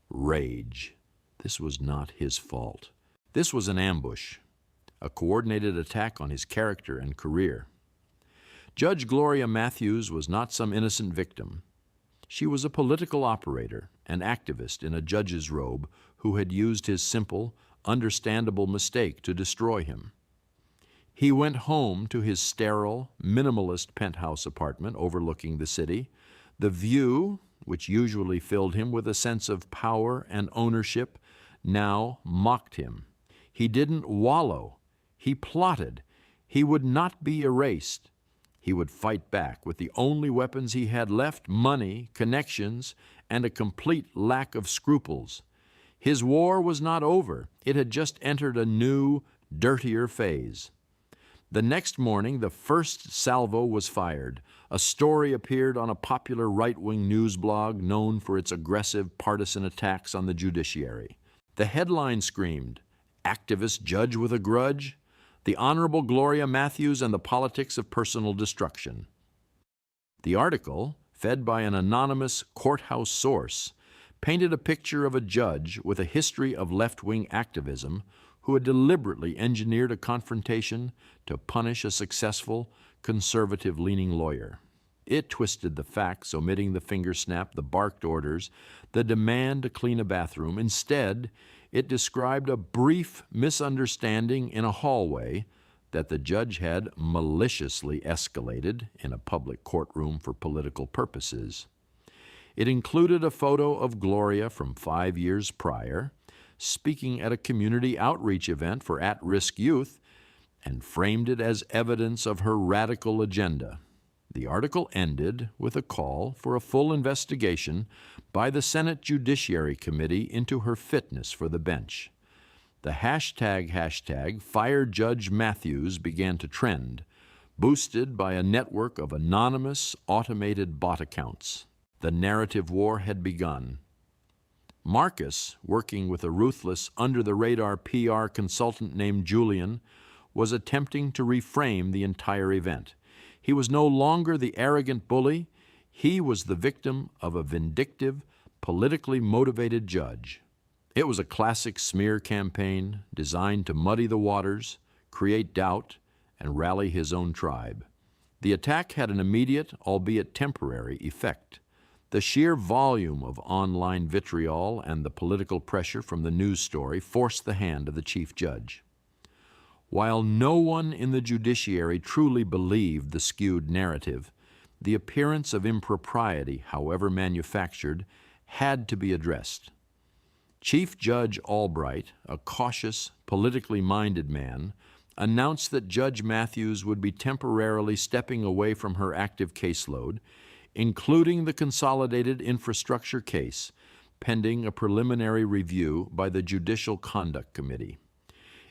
rage. This was not his fault. This was an ambush, a coordinated attack on his character and career. Judge Gloria Matthews was not some innocent victim. She was a political operator, an activist in a judge's robe who had used his simple, understandable mistake to destroy him. He went home to his sterile, minimalist penthouse apartment overlooking the city. The view, which usually filled him with a sense of power and ownership, now mocked him. He didn't wallow. He plotted. He would not be erased. He would fight back with the only weapons he had left: money, connections, and a complete lack of scruples. His war was not over. It had just entered a new, dirtier phase. The next morning, the first salvo was fired. A story appeared on a popular right-wing news blog known for its aggressive partisan attacks on the judiciary. The headline screamed, "Activist Judge with a Grudge? The Honorable Gloria Matthews and the Politics of Personal Destruction." The article, fed by an anonymous courthouse source, painted a picture of a judge with a history of left-wing activism who had deliberately engineered a confrontation to punish a successful, conservative-leaning lawyer. It twisted the facts, omitting the finger snap, the barked orders, the demand to clean a bathroom. Instead, it described a brief misunderstanding in a hallway that the judge had maliciously escalated in a public courtroom for political purposes. It included a photo of Gloria from 5 years prior, speaking at a community outreach event for at-risk youth, and framed it as evidence of her radical agenda. The article ended with a call for a full investigation by the Senate Judiciary Committee into her fitness for the bench. The hashtag Fire Judge Matthews began to trend, boosted by a network of anonymous, automated bot accounts. The narrative war had begun. Marcus, working with a ruthless, under-the-radar PR consultant named Julian, was attempting to reframe the entire event. He was no longer the arrogant bully. He was the victim of a vindictive, politically motivated judge. It was a classic smear campaign designed to muddy the waters, create doubt, and rally his own tribe. The attack had an immediate, albeit temporary, effect. The sheer volume of online vitriol and the political pressure from the news story forced the hand of the chief judge. While no one in the judiciary truly believed the skewed narrative, the appearance of impropriety, however manufactured, had to be addressed. Chief Judge Albright, a cautious, politically minded man, announced that Judge Matthews would be temporarily stepping away from her active caseload, including the consolidated infrastructure case, pending a preliminary review by the Judicial Conduct Committee.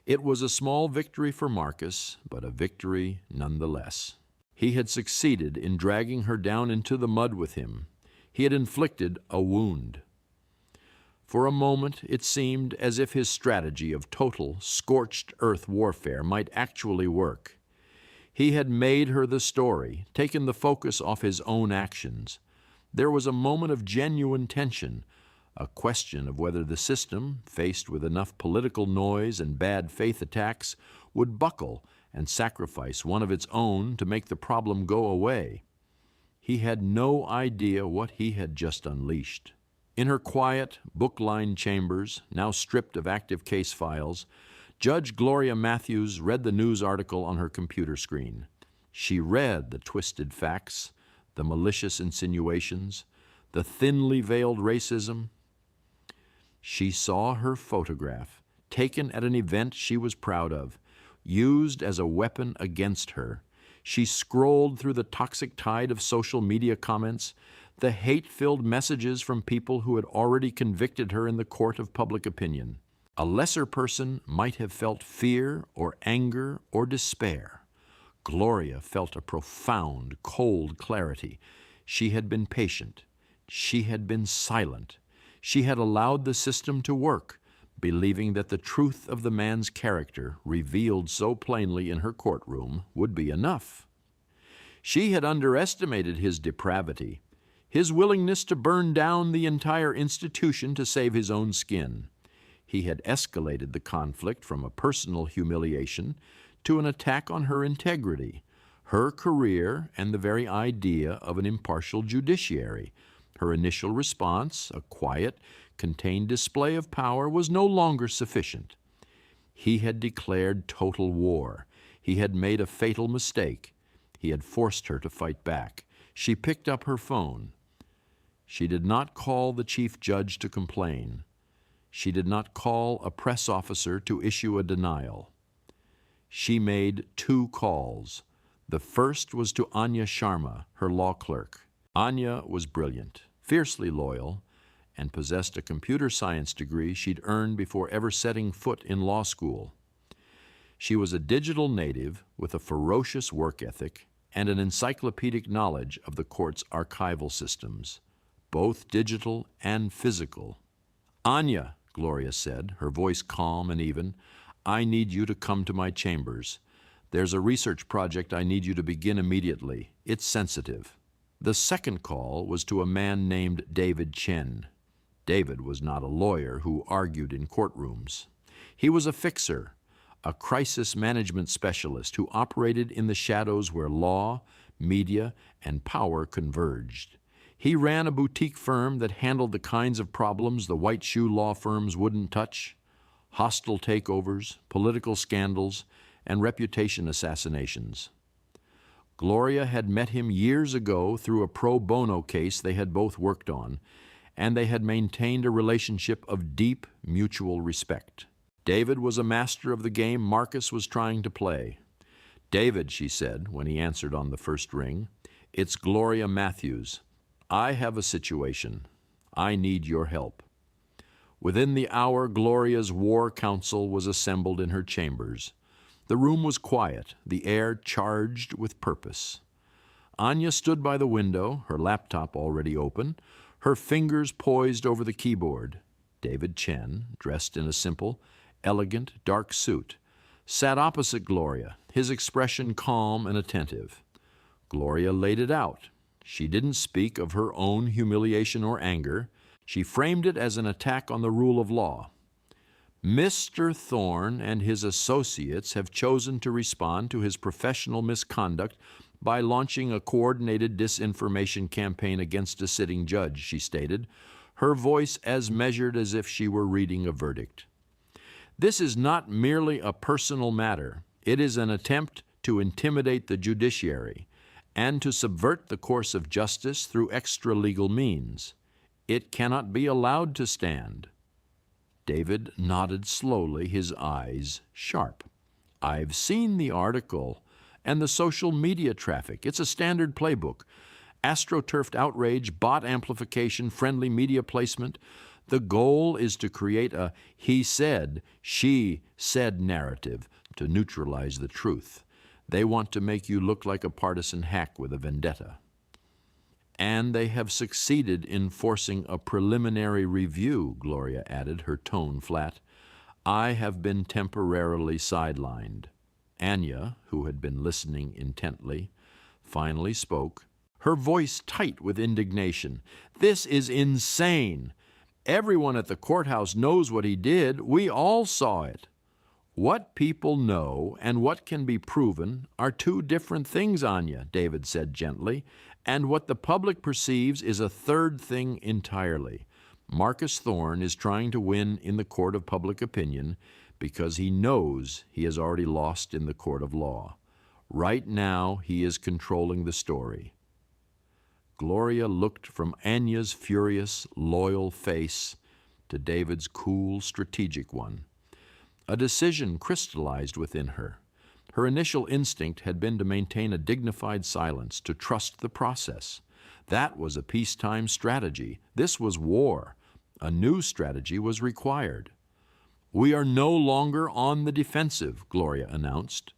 It was a small victory for Marcus, but a victory nonetheless. He had succeeded in dragging her down into the mud with him. He had inflicted a wound. For a moment, it seemed as if his strategy of total, scorched earth warfare might actually work. He had made her the story, taken the focus off his own actions. There was a moment of genuine tension, a question of whether the system, faced with enough political noise and bad faith attacks, would buckle and sacrifice one of its own to make the problem go away. He had no idea what he had just unleashed. In her quiet, book-lined chambers, now stripped of active case files, Judge Gloria Matthews read the news article on her computer screen. She read the twisted facts, the malicious insinuations, the thinly veiled racism. She saw her photograph, taken at an event she was proud of, used as a weapon against her. She scrolled through the toxic tide of social media comments, the hate-filled messages from people who had already convicted her in the court of public opinion. A lesser person might have felt fear or anger or despair. Gloria felt a profound, cold clarity. She had been patient. She had been silent. She had allowed the system to work, believing that the truth of the man's character, revealed so plainly in her courtroom, would be enough. She had underestimated his depravity, his willingness to burn down the entire institution to save his own skin. He had escalated the conflict from a personal humiliation to an attack on her integrity, her career, and the very idea of an impartial judiciary. Her initial response, a quiet, contained display of power, was no longer sufficient. He had declared total war. He had made a fatal mistake. He had forced her to fight back. She picked up her phone. She did not call the chief judge to complain. She did not call a press officer to issue a denial. She made 2 calls. The first was to Anya Sharma, her law clerk. Anya was brilliant, fiercely loyal, and possessed a computer science degree she'd earned before ever setting foot in law school. She was a digital native with a ferocious work ethic and an encyclopedic knowledge of the court's archival systems, both digital and physical. "Anya," Gloria said, her voice calm and even, "I need you to come to my chambers. There's a research project I need you to begin immediately. It's sensitive." The second call was to a man named David Chen. David was not a lawyer who argued in courtrooms. He was a fixer, a crisis management specialist who operated in the shadows where law, media, and power converged. He ran a boutique firm that handled the kinds of problems the white shoe law firms wouldn't touch: hostile takeovers, political scandals, and reputation assassinations. Gloria had met him years ago through a pro bono case they had both worked on, and they had maintained a relationship of deep mutual respect. David was a master of the game Marcus was trying to play. "David," she said when he answered on the first ring, "it's Gloria Matthews. I have a situation. I need your help." Within the hour, Gloria's war council was assembled in her chambers. The room was quiet, the air charged with purpose. Anya stood by the window, her laptop already open, her fingers poised over the keyboard. David Chen, dressed in a simple, elegant, dark suit, sat opposite Gloria, his expression calm and attentive. Gloria laid it out. She didn't speak of her own humiliation or anger. She framed it as an attack on the rule of law. "Mr. Thorne and his associates have chosen to respond to his professional misconduct by launching a coordinated disinformation campaign against a sitting judge," she stated, her voice as measured as if she were reading a verdict. "This is not merely a personal matter. It is an attempt to intimidate the judiciary and to subvert the course of justice through extra-legal means. It cannot be allowed to stand." David nodded slowly, his eyes sharp. "I've seen the article and the social media traffic. It's a standard playbook. AstroTurfed outrage, bot amplification, friendly media placement. The goal is to create a he said, she said narrative to neutralize the truth. They want to make you look like a partisan hack with a vendetta. And they have succeeded in forcing a preliminary review," Gloria added, her tone flat. "I have been temporarily sidelined." Anya, who had been listening intently, finally spoke, her voice tight with indignation. "This is insane. Everyone at the courthouse knows what he did. We all saw it." "What people know and what can be proven are 2 different things, Anya," David said gently, "and what the public perceives is a 3rd thing entirely. Marcus Thorne is trying to win in the court of public opinion because he knows he has already lost in the court of law. Right now, he is controlling the story." Gloria looked from Anya's furious, loyal face to David's cool, strategic one. A decision crystallized within her. Her initial instinct had been to maintain a dignified silence, to trust the process. That was a peacetime strategy. This was war. A new strategy was required. "We are no longer on the defensive," Gloria announced.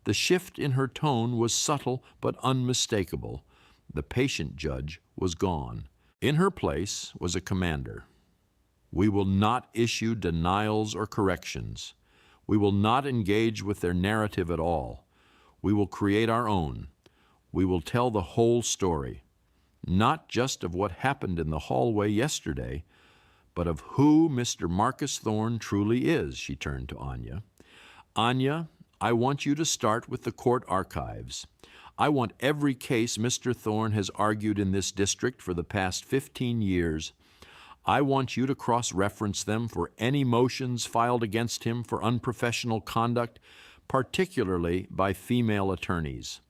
The shift in her tone was subtle but unmistakable. The patient judge was gone. In her place was a commander. We will not issue denials or corrections. We will not engage with their narrative at all. We will create our own. We will tell the whole story, not just of what happened in the hallway yesterday, but of who Mr. Marcus Thorne truly is. She turned to Anya. Anya, I want you to start with the court archives. I want every case Mr. Thorne has argued in this district for the past 15 years. I want you to cross-reference them for any motions filed against him for unprofessional conduct, particularly by female attorneys.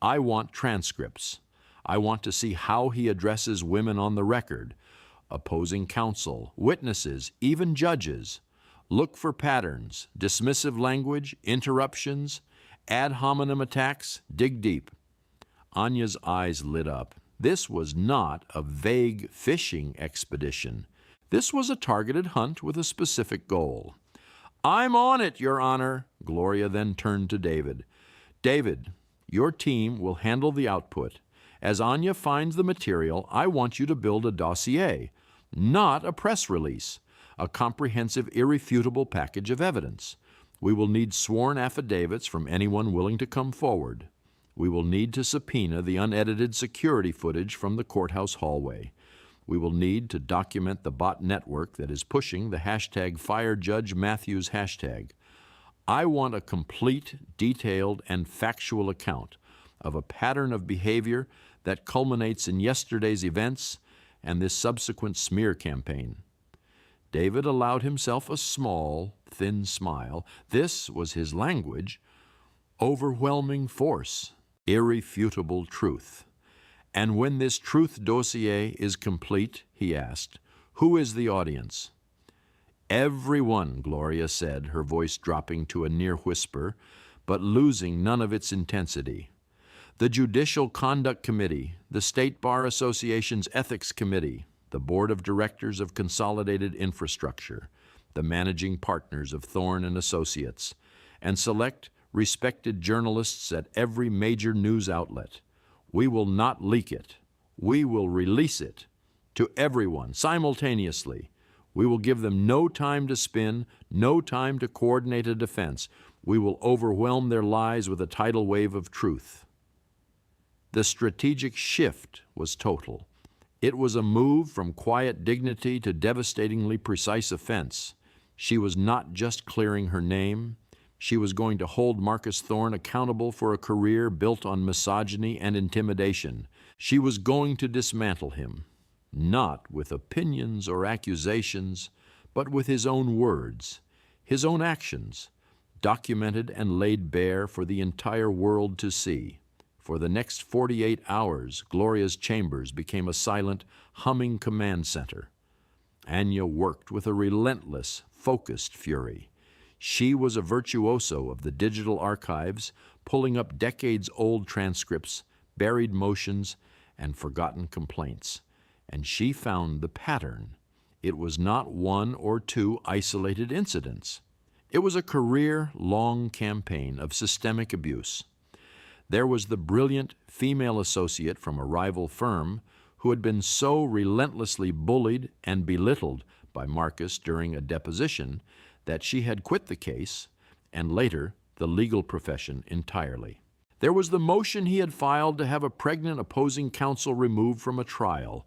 I want transcripts. I want to see how he addresses women on the record, opposing counsel, witnesses, even judges. Look for patterns, dismissive language, interruptions, ad hominem attacks. Dig deep. Anya's eyes lit up. This was not a vague fishing expedition. This was a targeted hunt with a specific goal. I'm on it, Your Honor. Gloria then turned to David. David, your team will handle the output. As Anya finds the material, I want you to build a dossier, not a press release, a comprehensive, irrefutable package of evidence. We will need sworn affidavits from anyone willing to come forward. We will need to subpoena the unedited security footage from the courthouse hallway. We will need to document the bot network that is pushing the hashtag #FireJudgeMatthews hashtag. I want a complete, detailed, and factual account of a pattern of behavior that culminates in yesterday's events and this subsequent smear campaign. David allowed himself a small, thin smile. This was his language. Overwhelming force. Irrefutable truth. And when this truth dossier is complete, he asked, who is the audience? Everyone, Gloria said, her voice dropping to a near whisper, but losing none of its intensity. The Judicial Conduct Committee, the State Bar Association's Ethics Committee, the Board of Directors of Consolidated Infrastructure, the managing partners of Thorne and Associates, and select respected journalists at every major news outlet. We will not leak it. We will release it to everyone simultaneously. We will give them no time to spin, no time to coordinate a defense. We will overwhelm their lies with a tidal wave of truth. The strategic shift was total. It was a move from quiet dignity to devastatingly precise offense. She was not just clearing her name. She was going to hold Marcus Thorne accountable for a career built on misogyny and intimidation. She was going to dismantle him, not with opinions or accusations, but with his own words, his own actions, documented and laid bare for the entire world to see. For the next 48 hours, Gloria's chambers became a silent, humming command center. Anya worked with a relentless, focused fury. She was a virtuoso of the digital archives, pulling up decades-old transcripts, buried motions, and forgotten complaints. And she found the pattern. It was not one or two isolated incidents. It was a career-long campaign of systemic abuse. There was the brilliant female associate from a rival firm who had been so relentlessly bullied and belittled by Marcus during a deposition that she had quit the case, and later the legal profession entirely. There was the motion he had filed to have a pregnant opposing counsel removed from a trial,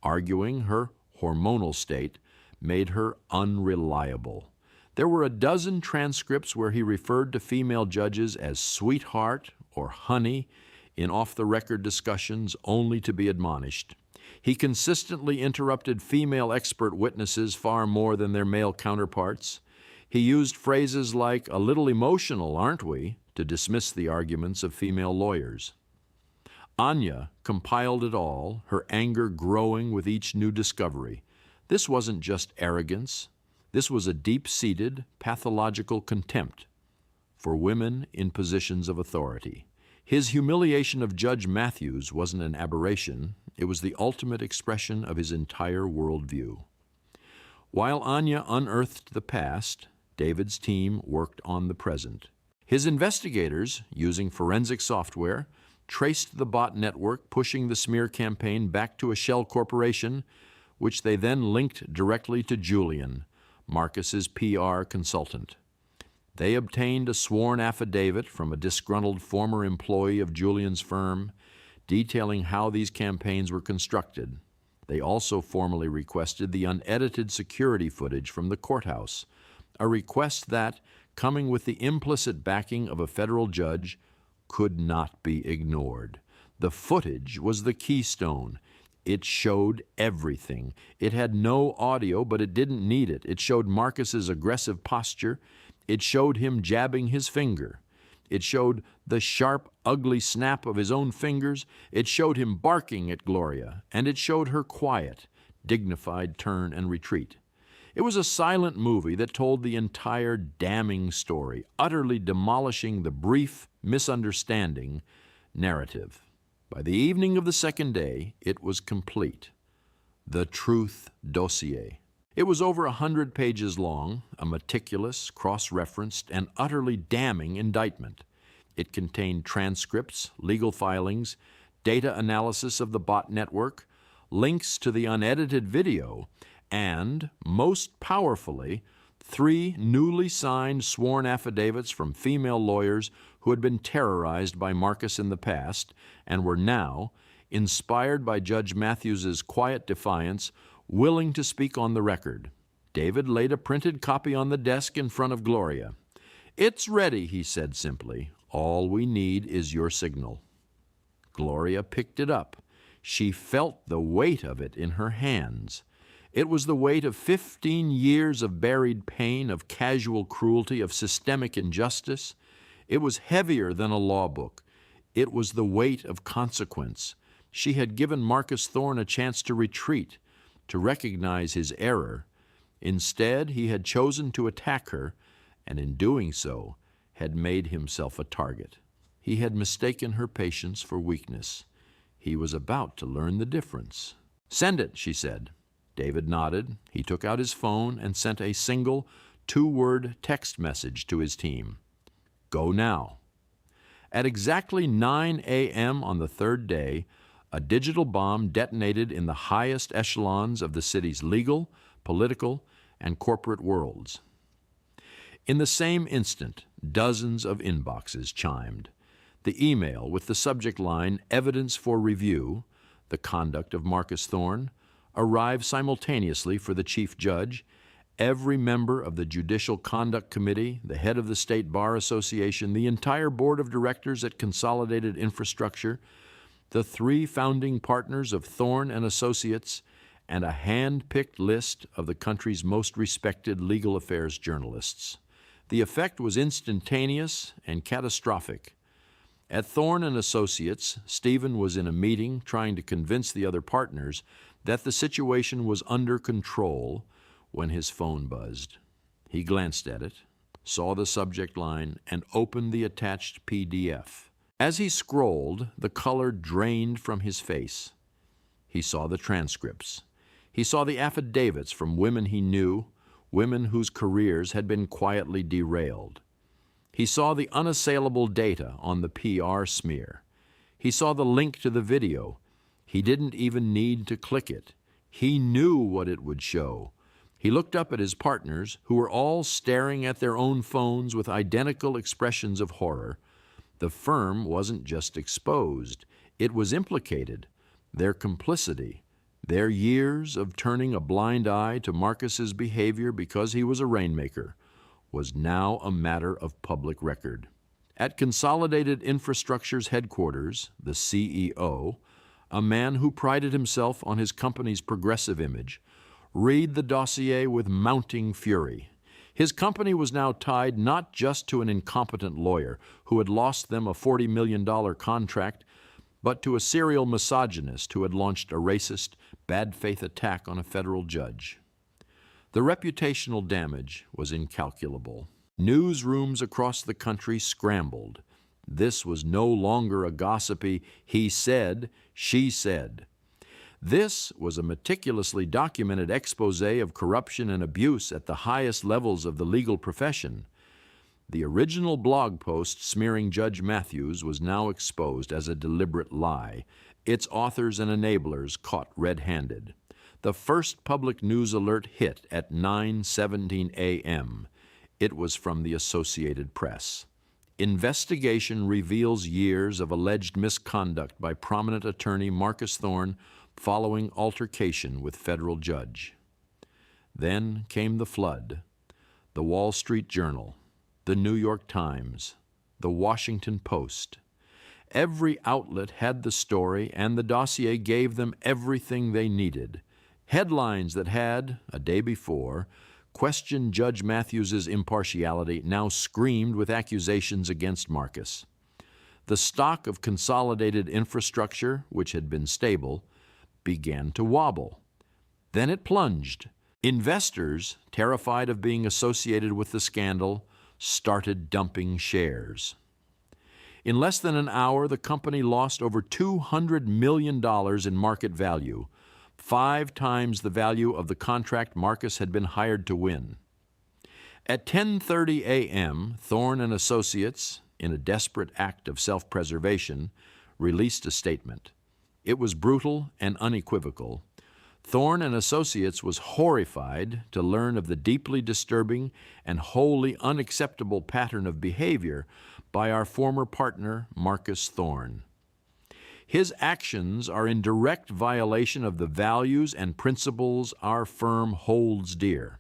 arguing her hormonal state made her unreliable. There were a dozen transcripts where he referred to female judges as sweetheart or honey in off-the-record discussions only to be admonished. He consistently interrupted female expert witnesses far more than their male counterparts. He used phrases like, "a little emotional, aren't we?" to dismiss the arguments of female lawyers. Anya compiled it all, her anger growing with each new discovery. This wasn't just arrogance. This was a deep-seated, pathological contempt for women in positions of authority. His humiliation of Judge Matthews wasn't an aberration. It was the ultimate expression of his entire worldview. While Anya unearthed the past, David's team worked on the present. His investigators, using forensic software, traced the bot network pushing the smear campaign back to a shell corporation which they then linked directly to Julian, Marcus's PR consultant. They obtained a sworn affidavit from a disgruntled former employee of Julian's firm, detailing how these campaigns were constructed. They also formally requested the unedited security footage from the courthouse, a request that, coming with the implicit backing of a federal judge, could not be ignored. The footage was the keystone. It showed everything. It had no audio, but it didn't need it. It showed Marcus's aggressive posture. It showed him jabbing his finger. It showed the sharp, ugly snap of his own fingers. It showed him barking at Gloria, and it showed her quiet, dignified turn and retreat. It was a silent movie that told the entire damning story, utterly demolishing the brief, misunderstanding narrative. By the evening of the second day, it was complete. The Truth Dossier. It was over 100 pages long, a meticulous, cross-referenced, and utterly damning indictment. It contained transcripts, legal filings, data analysis of the bot network, links to the unedited video, and, most powerfully, 3 newly signed sworn affidavits from female lawyers who had been terrorized by Marcus in the past and were now, inspired by Judge Matthews's quiet defiance, willing to speak on the record. David laid a printed copy on the desk in front of Gloria. "It's ready," he said simply. "All we need is your signal." Gloria picked it up. She felt the weight of it in her hands. It was the weight of 15 years of buried pain, of casual cruelty, of systemic injustice. It was heavier than a law book. It was the weight of consequence. She had given Marcus Thorne a chance to retreat, to recognize his error. Instead, he had chosen to attack her, and in doing so, had made himself a target. He had mistaken her patience for weakness. He was about to learn the difference. "Send it," she said. David nodded. He took out his phone and sent a single, 2-word text message to his team. "Go now." At exactly 9 a.m. on the third day, a digital bomb detonated in the highest echelons of the city's legal, political, and corporate worlds. In the same instant, dozens of inboxes chimed. The email with the subject line, "Evidence for Review," the conduct of Marcus Thorne, arrived simultaneously for the chief judge, every member of the Judicial Conduct Committee, the head of the State Bar Association, the entire board of directors at Consolidated Infrastructure, the 3 founding partners of Thorne and Associates, and a hand-picked list of the country's most respected legal affairs journalists. The effect was instantaneous and catastrophic. At Thorne and Associates, Stephen was in a meeting trying to convince the other partners that the situation was under control when his phone buzzed. He glanced at it, saw the subject line, and opened the attached PDF. As he scrolled, the color drained from his face. He saw the transcripts. He saw the affidavits from women he knew, women whose careers had been quietly derailed. He saw the unassailable data on the PR smear. He saw the link to the video. He didn't even need to click it. He knew what it would show. He looked up at his partners, who were all staring at their own phones with identical expressions of horror. The firm wasn't just exposed. It was implicated. Their complicity, their years of turning a blind eye to Marcus's behavior because he was a rainmaker, was now a matter of public record. At Consolidated Infrastructure's headquarters, the CEO, a man who prided himself on his company's progressive image, read the dossier with mounting fury. His company was now tied not just to an incompetent lawyer who had lost them a $40 million contract, but to a serial misogynist who had launched a racist, bad-faith attack on a federal judge. The reputational damage was incalculable. Newsrooms across the country scrambled. This was no longer a gossipy, he said, she said. This was a meticulously documented expose of corruption and abuse at the highest levels of the legal profession. The original blog post smearing Judge Matthews was now exposed as a deliberate lie, its authors and enablers caught red-handed. The first public news alert hit at 9:17 a.m. It was from the Associated Press. Investigation reveals years of alleged misconduct by prominent attorney Marcus Thorne following altercation with federal judge. Then came the flood. The Wall Street Journal, the New York Times, the Washington Post. Every outlet had the story, and the dossier gave them everything they needed. Headlines that had, a day before, questioned Judge Matthews's impartiality now screamed with accusations against Marcus. The stock of consolidated infrastructure, which had been stable, began to wobble. Then it plunged. Investors, terrified of being associated with the scandal, started dumping shares. In less than an hour, the company lost over $200 million in market value, 5 times the value of the contract Marcus had been hired to win. At 10:30 a.m., Thorne and Associates, in a desperate act of self-preservation, released a statement. It was brutal and unequivocal. Thorne and Associates was horrified to learn of the deeply disturbing and wholly unacceptable pattern of behavior by our former partner, Marcus Thorne. His actions are in direct violation of the values and principles our firm holds dear.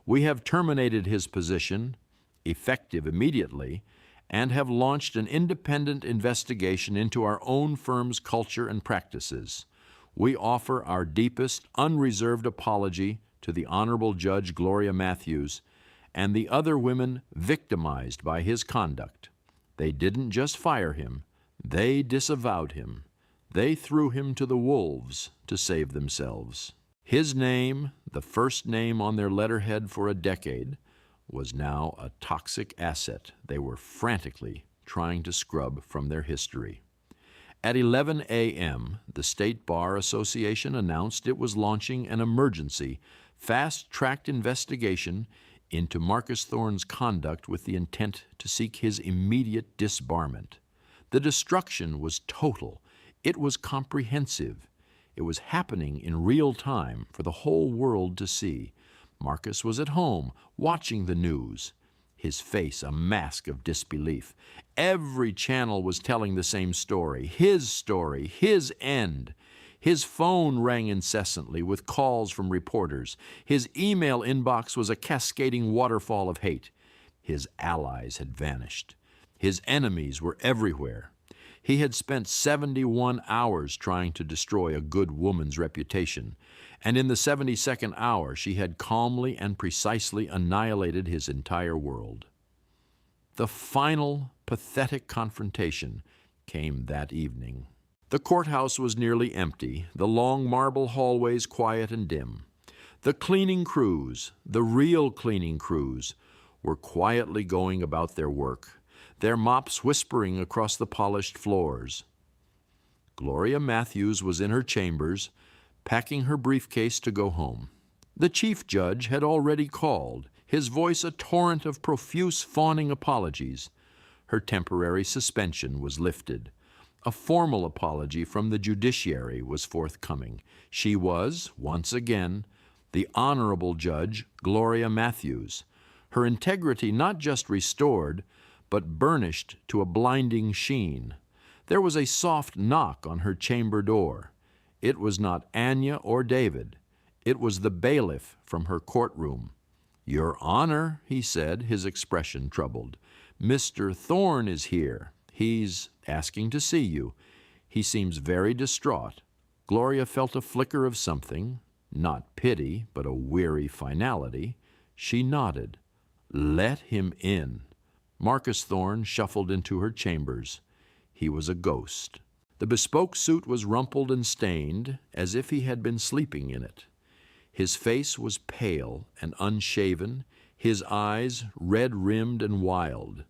We have terminated his position, effective immediately, and have launched an independent investigation into our own firm's culture and practices. We offer our deepest, unreserved apology to the Honorable Judge Gloria Matthews and the other women victimized by his conduct. They didn't just fire him, they disavowed him. They threw him to the wolves to save themselves. His name, the first name on their letterhead for a decade, was now a toxic asset they were frantically trying to scrub from their history. At 11 a.m., the State Bar Association announced it was launching an emergency, fast-tracked investigation into Marcus Thorne's conduct with the intent to seek his immediate disbarment. The destruction was total. It was comprehensive. It was happening in real time for the whole world to see. Marcus was at home, watching the news, his face a mask of disbelief. Every channel was telling the same story, his end. His phone rang incessantly with calls from reporters. His email inbox was a cascading waterfall of hate. His allies had vanished. His enemies were everywhere. He had spent 71 hours trying to destroy a good woman's reputation, and in the 72nd hour she had calmly and precisely annihilated his entire world. The final, pathetic confrontation came that evening. The courthouse was nearly empty, the long marble hallways quiet and dim. The cleaning crews, the real cleaning crews, were quietly going about their work, their mops whispering across the polished floors. Gloria Matthews was in her chambers, packing her briefcase to go home. The chief judge had already called, his voice a torrent of profuse fawning apologies. Her temporary suspension was lifted. A formal apology from the judiciary was forthcoming. She was, once again, the Honorable Judge Gloria Matthews, her integrity not just restored, but burnished to a blinding sheen. There was a soft knock on her chamber door. It was not Anya or David. It was the bailiff from her courtroom. "Your Honor," he said, his expression troubled. "Mr. Thorne is here. He's asking to see you. He seems very distraught." Gloria felt a flicker of something, not pity, but a weary finality. She nodded. "Let him in." Marcus Thorne shuffled into her chambers. He was a ghost. The bespoke suit was rumpled and stained, as if he had been sleeping in it. His face was pale and unshaven, his eyes red-rimmed and wild.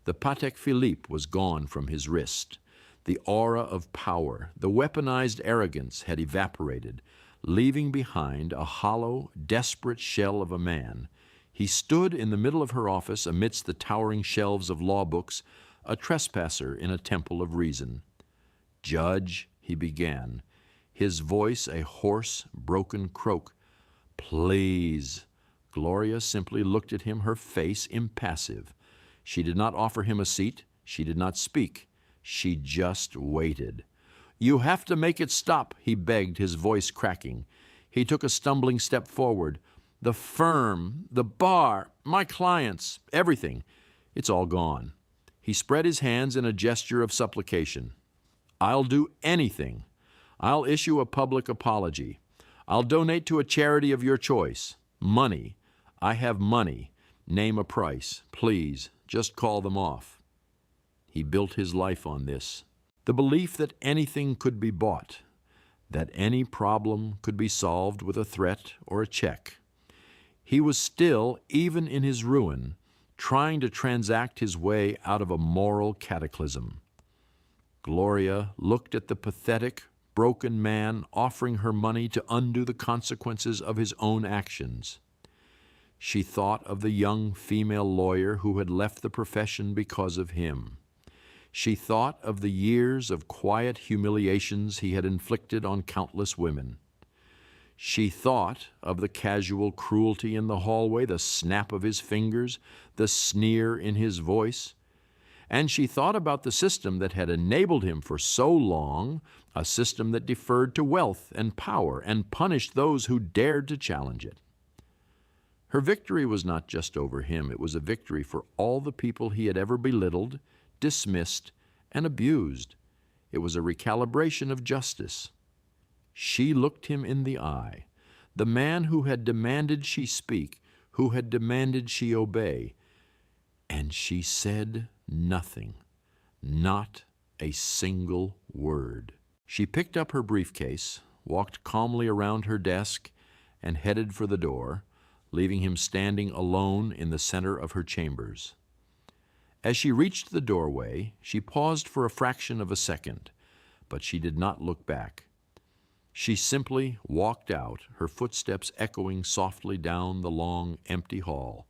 The Patek Philippe was gone from his wrist. The aura of power, the weaponized arrogance had evaporated, leaving behind a hollow, desperate shell of a man. He stood in the middle of her office amidst the towering shelves of law books, a trespasser in a temple of reason. "Judge," he began. his voice a hoarse, broken croak. "Please." Gloria simply looked at him, her face impassive. She did not offer him a seat. She did not speak. She just waited. "You have to make it stop," he begged, his voice cracking. He took a stumbling step forward. "The firm, the bar, my clients, everything. It's all gone." He spread his hands in a gesture of supplication. "I'll do anything. I'll issue a public apology. I'll donate to a charity of your choice. Money. I have money. Name a price. Please, just call them off." He built his life on this. The belief that anything could be bought, that any problem could be solved with a threat or a check. He was still, even in his ruin, trying to transact his way out of a moral cataclysm. Gloria looked at the pathetic, broken man offering her money to undo the consequences of his own actions. She thought of the young female lawyer who had left the profession because of him. She thought of the years of quiet humiliations he had inflicted on countless women. She thought of the casual cruelty in the hallway, the snap of his fingers, the sneer in his voice. And she thought about the system that had enabled him for so long, a system that deferred to wealth and power and punished those who dared to challenge it. Her victory was not just over him. It was a victory for all the people he had ever belittled, dismissed, and abused. It was a recalibration of justice. She looked him in the eye, the man who had demanded she speak, who had demanded she obey, and she said nothing, not a single word. She picked up her briefcase, walked calmly around her desk, and headed for the door, leaving him standing alone in the center of her chambers. As she reached the doorway, she paused for a fraction of a second, but she did not look back. She simply walked out, her footsteps echoing softly down the long, empty hall.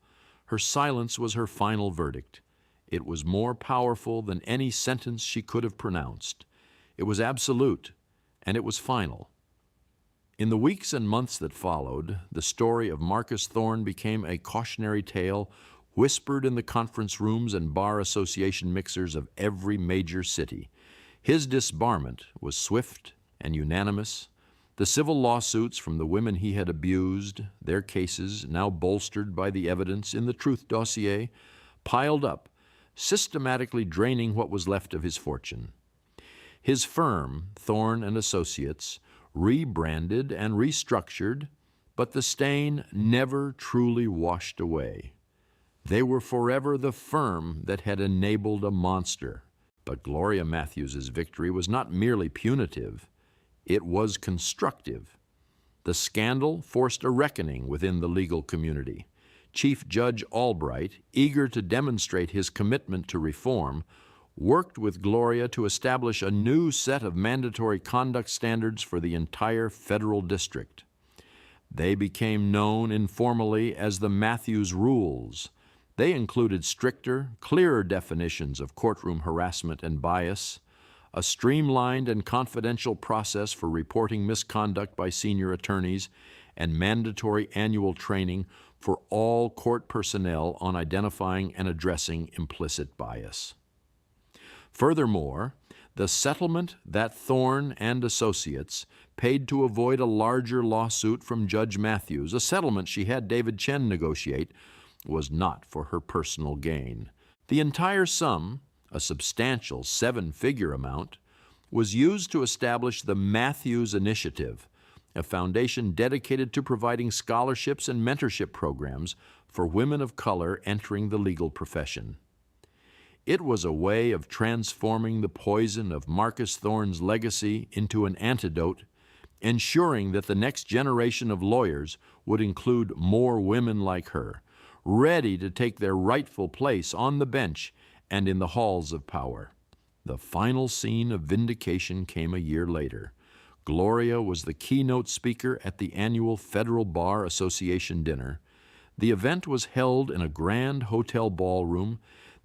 Her silence was her final verdict. It was more powerful than any sentence she could have pronounced. It was absolute, and it was final. In the weeks and months that followed, the story of Marcus Thorne became a cautionary tale whispered in the conference rooms and bar association mixers of every major city. His disbarment was swift and unanimous. The civil lawsuits from the women he had abused, their cases, now bolstered by the evidence in the Truth dossier, piled up, systematically draining what was left of his fortune. His firm, Thorne and Associates, rebranded and restructured, but the stain never truly washed away. They were forever the firm that had enabled a monster. But Gloria Matthews's victory was not merely punitive. It was constructive. The scandal forced a reckoning within the legal community. Chief Judge Albright, eager to demonstrate his commitment to reform, worked with Gloria to establish a new set of mandatory conduct standards for the entire federal district. They became known informally as the Matthews Rules. They included stricter, clearer definitions of courtroom harassment and bias, a streamlined and confidential process for reporting misconduct by senior attorneys, and mandatory annual training for all court personnel on identifying and addressing implicit bias. Furthermore, the settlement that Thorne and Associates paid to avoid a larger lawsuit from Judge Matthews, a settlement she had David Chen negotiate, was not for her personal gain. The entire sum, a substantial 7-figure amount, was used to establish the Matthews Initiative, a foundation dedicated to providing scholarships and mentorship programs for women of color entering the legal profession. It was a way of transforming the poison of Marcus Thorne's legacy into an antidote, ensuring that the next generation of lawyers would include more women like her, ready to take their rightful place on the bench and in the halls of power. The final scene of vindication came a year later. Gloria was the keynote speaker at the annual Federal Bar Association dinner. The event was held in a grand hotel ballroom,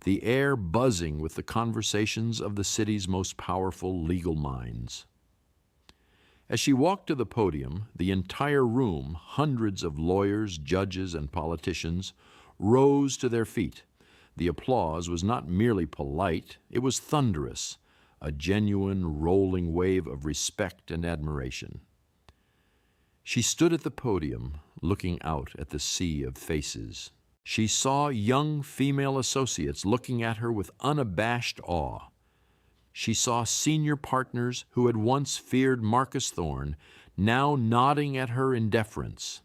the air buzzing with the conversations of the city's most powerful legal minds. As she walked to the podium, the entire room, hundreds of lawyers, judges, and politicians, rose to their feet. The applause was not merely polite, it was thunderous, a genuine rolling wave of respect and admiration. She stood at the podium, looking out at the sea of faces. She saw young female associates looking at her with unabashed awe. She saw senior partners who had once feared Marcus Thorne, now nodding at her in deference.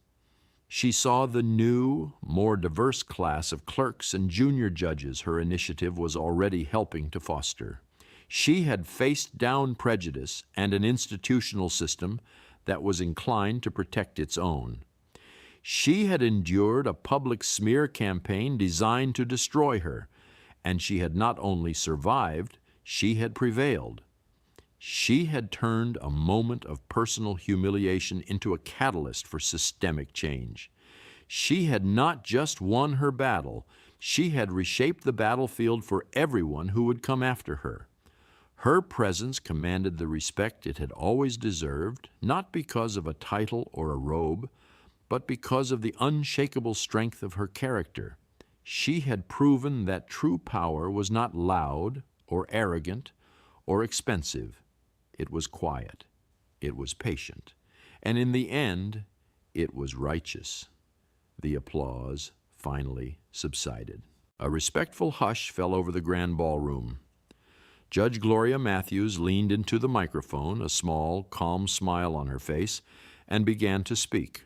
She saw the new, more diverse class of clerks and junior judges her initiative was already helping to foster. She had faced down prejudice and an institutional system that was inclined to protect its own. She had endured a public smear campaign designed to destroy her, and she had not only survived, she had prevailed. She had turned a moment of personal humiliation into a catalyst for systemic change. She had not just won her battle, she had reshaped the battlefield for everyone who would come after her. Her presence commanded the respect it had always deserved, not because of a title or a robe, but because of the unshakable strength of her character. She had proven that true power was not loud or arrogant or expensive. It was quiet, it was patient, and in the end, it was righteous. The applause finally subsided. A respectful hush fell over the grand ballroom. Judge Gloria Matthews leaned into the microphone, a small, calm smile on her face, and began to speak.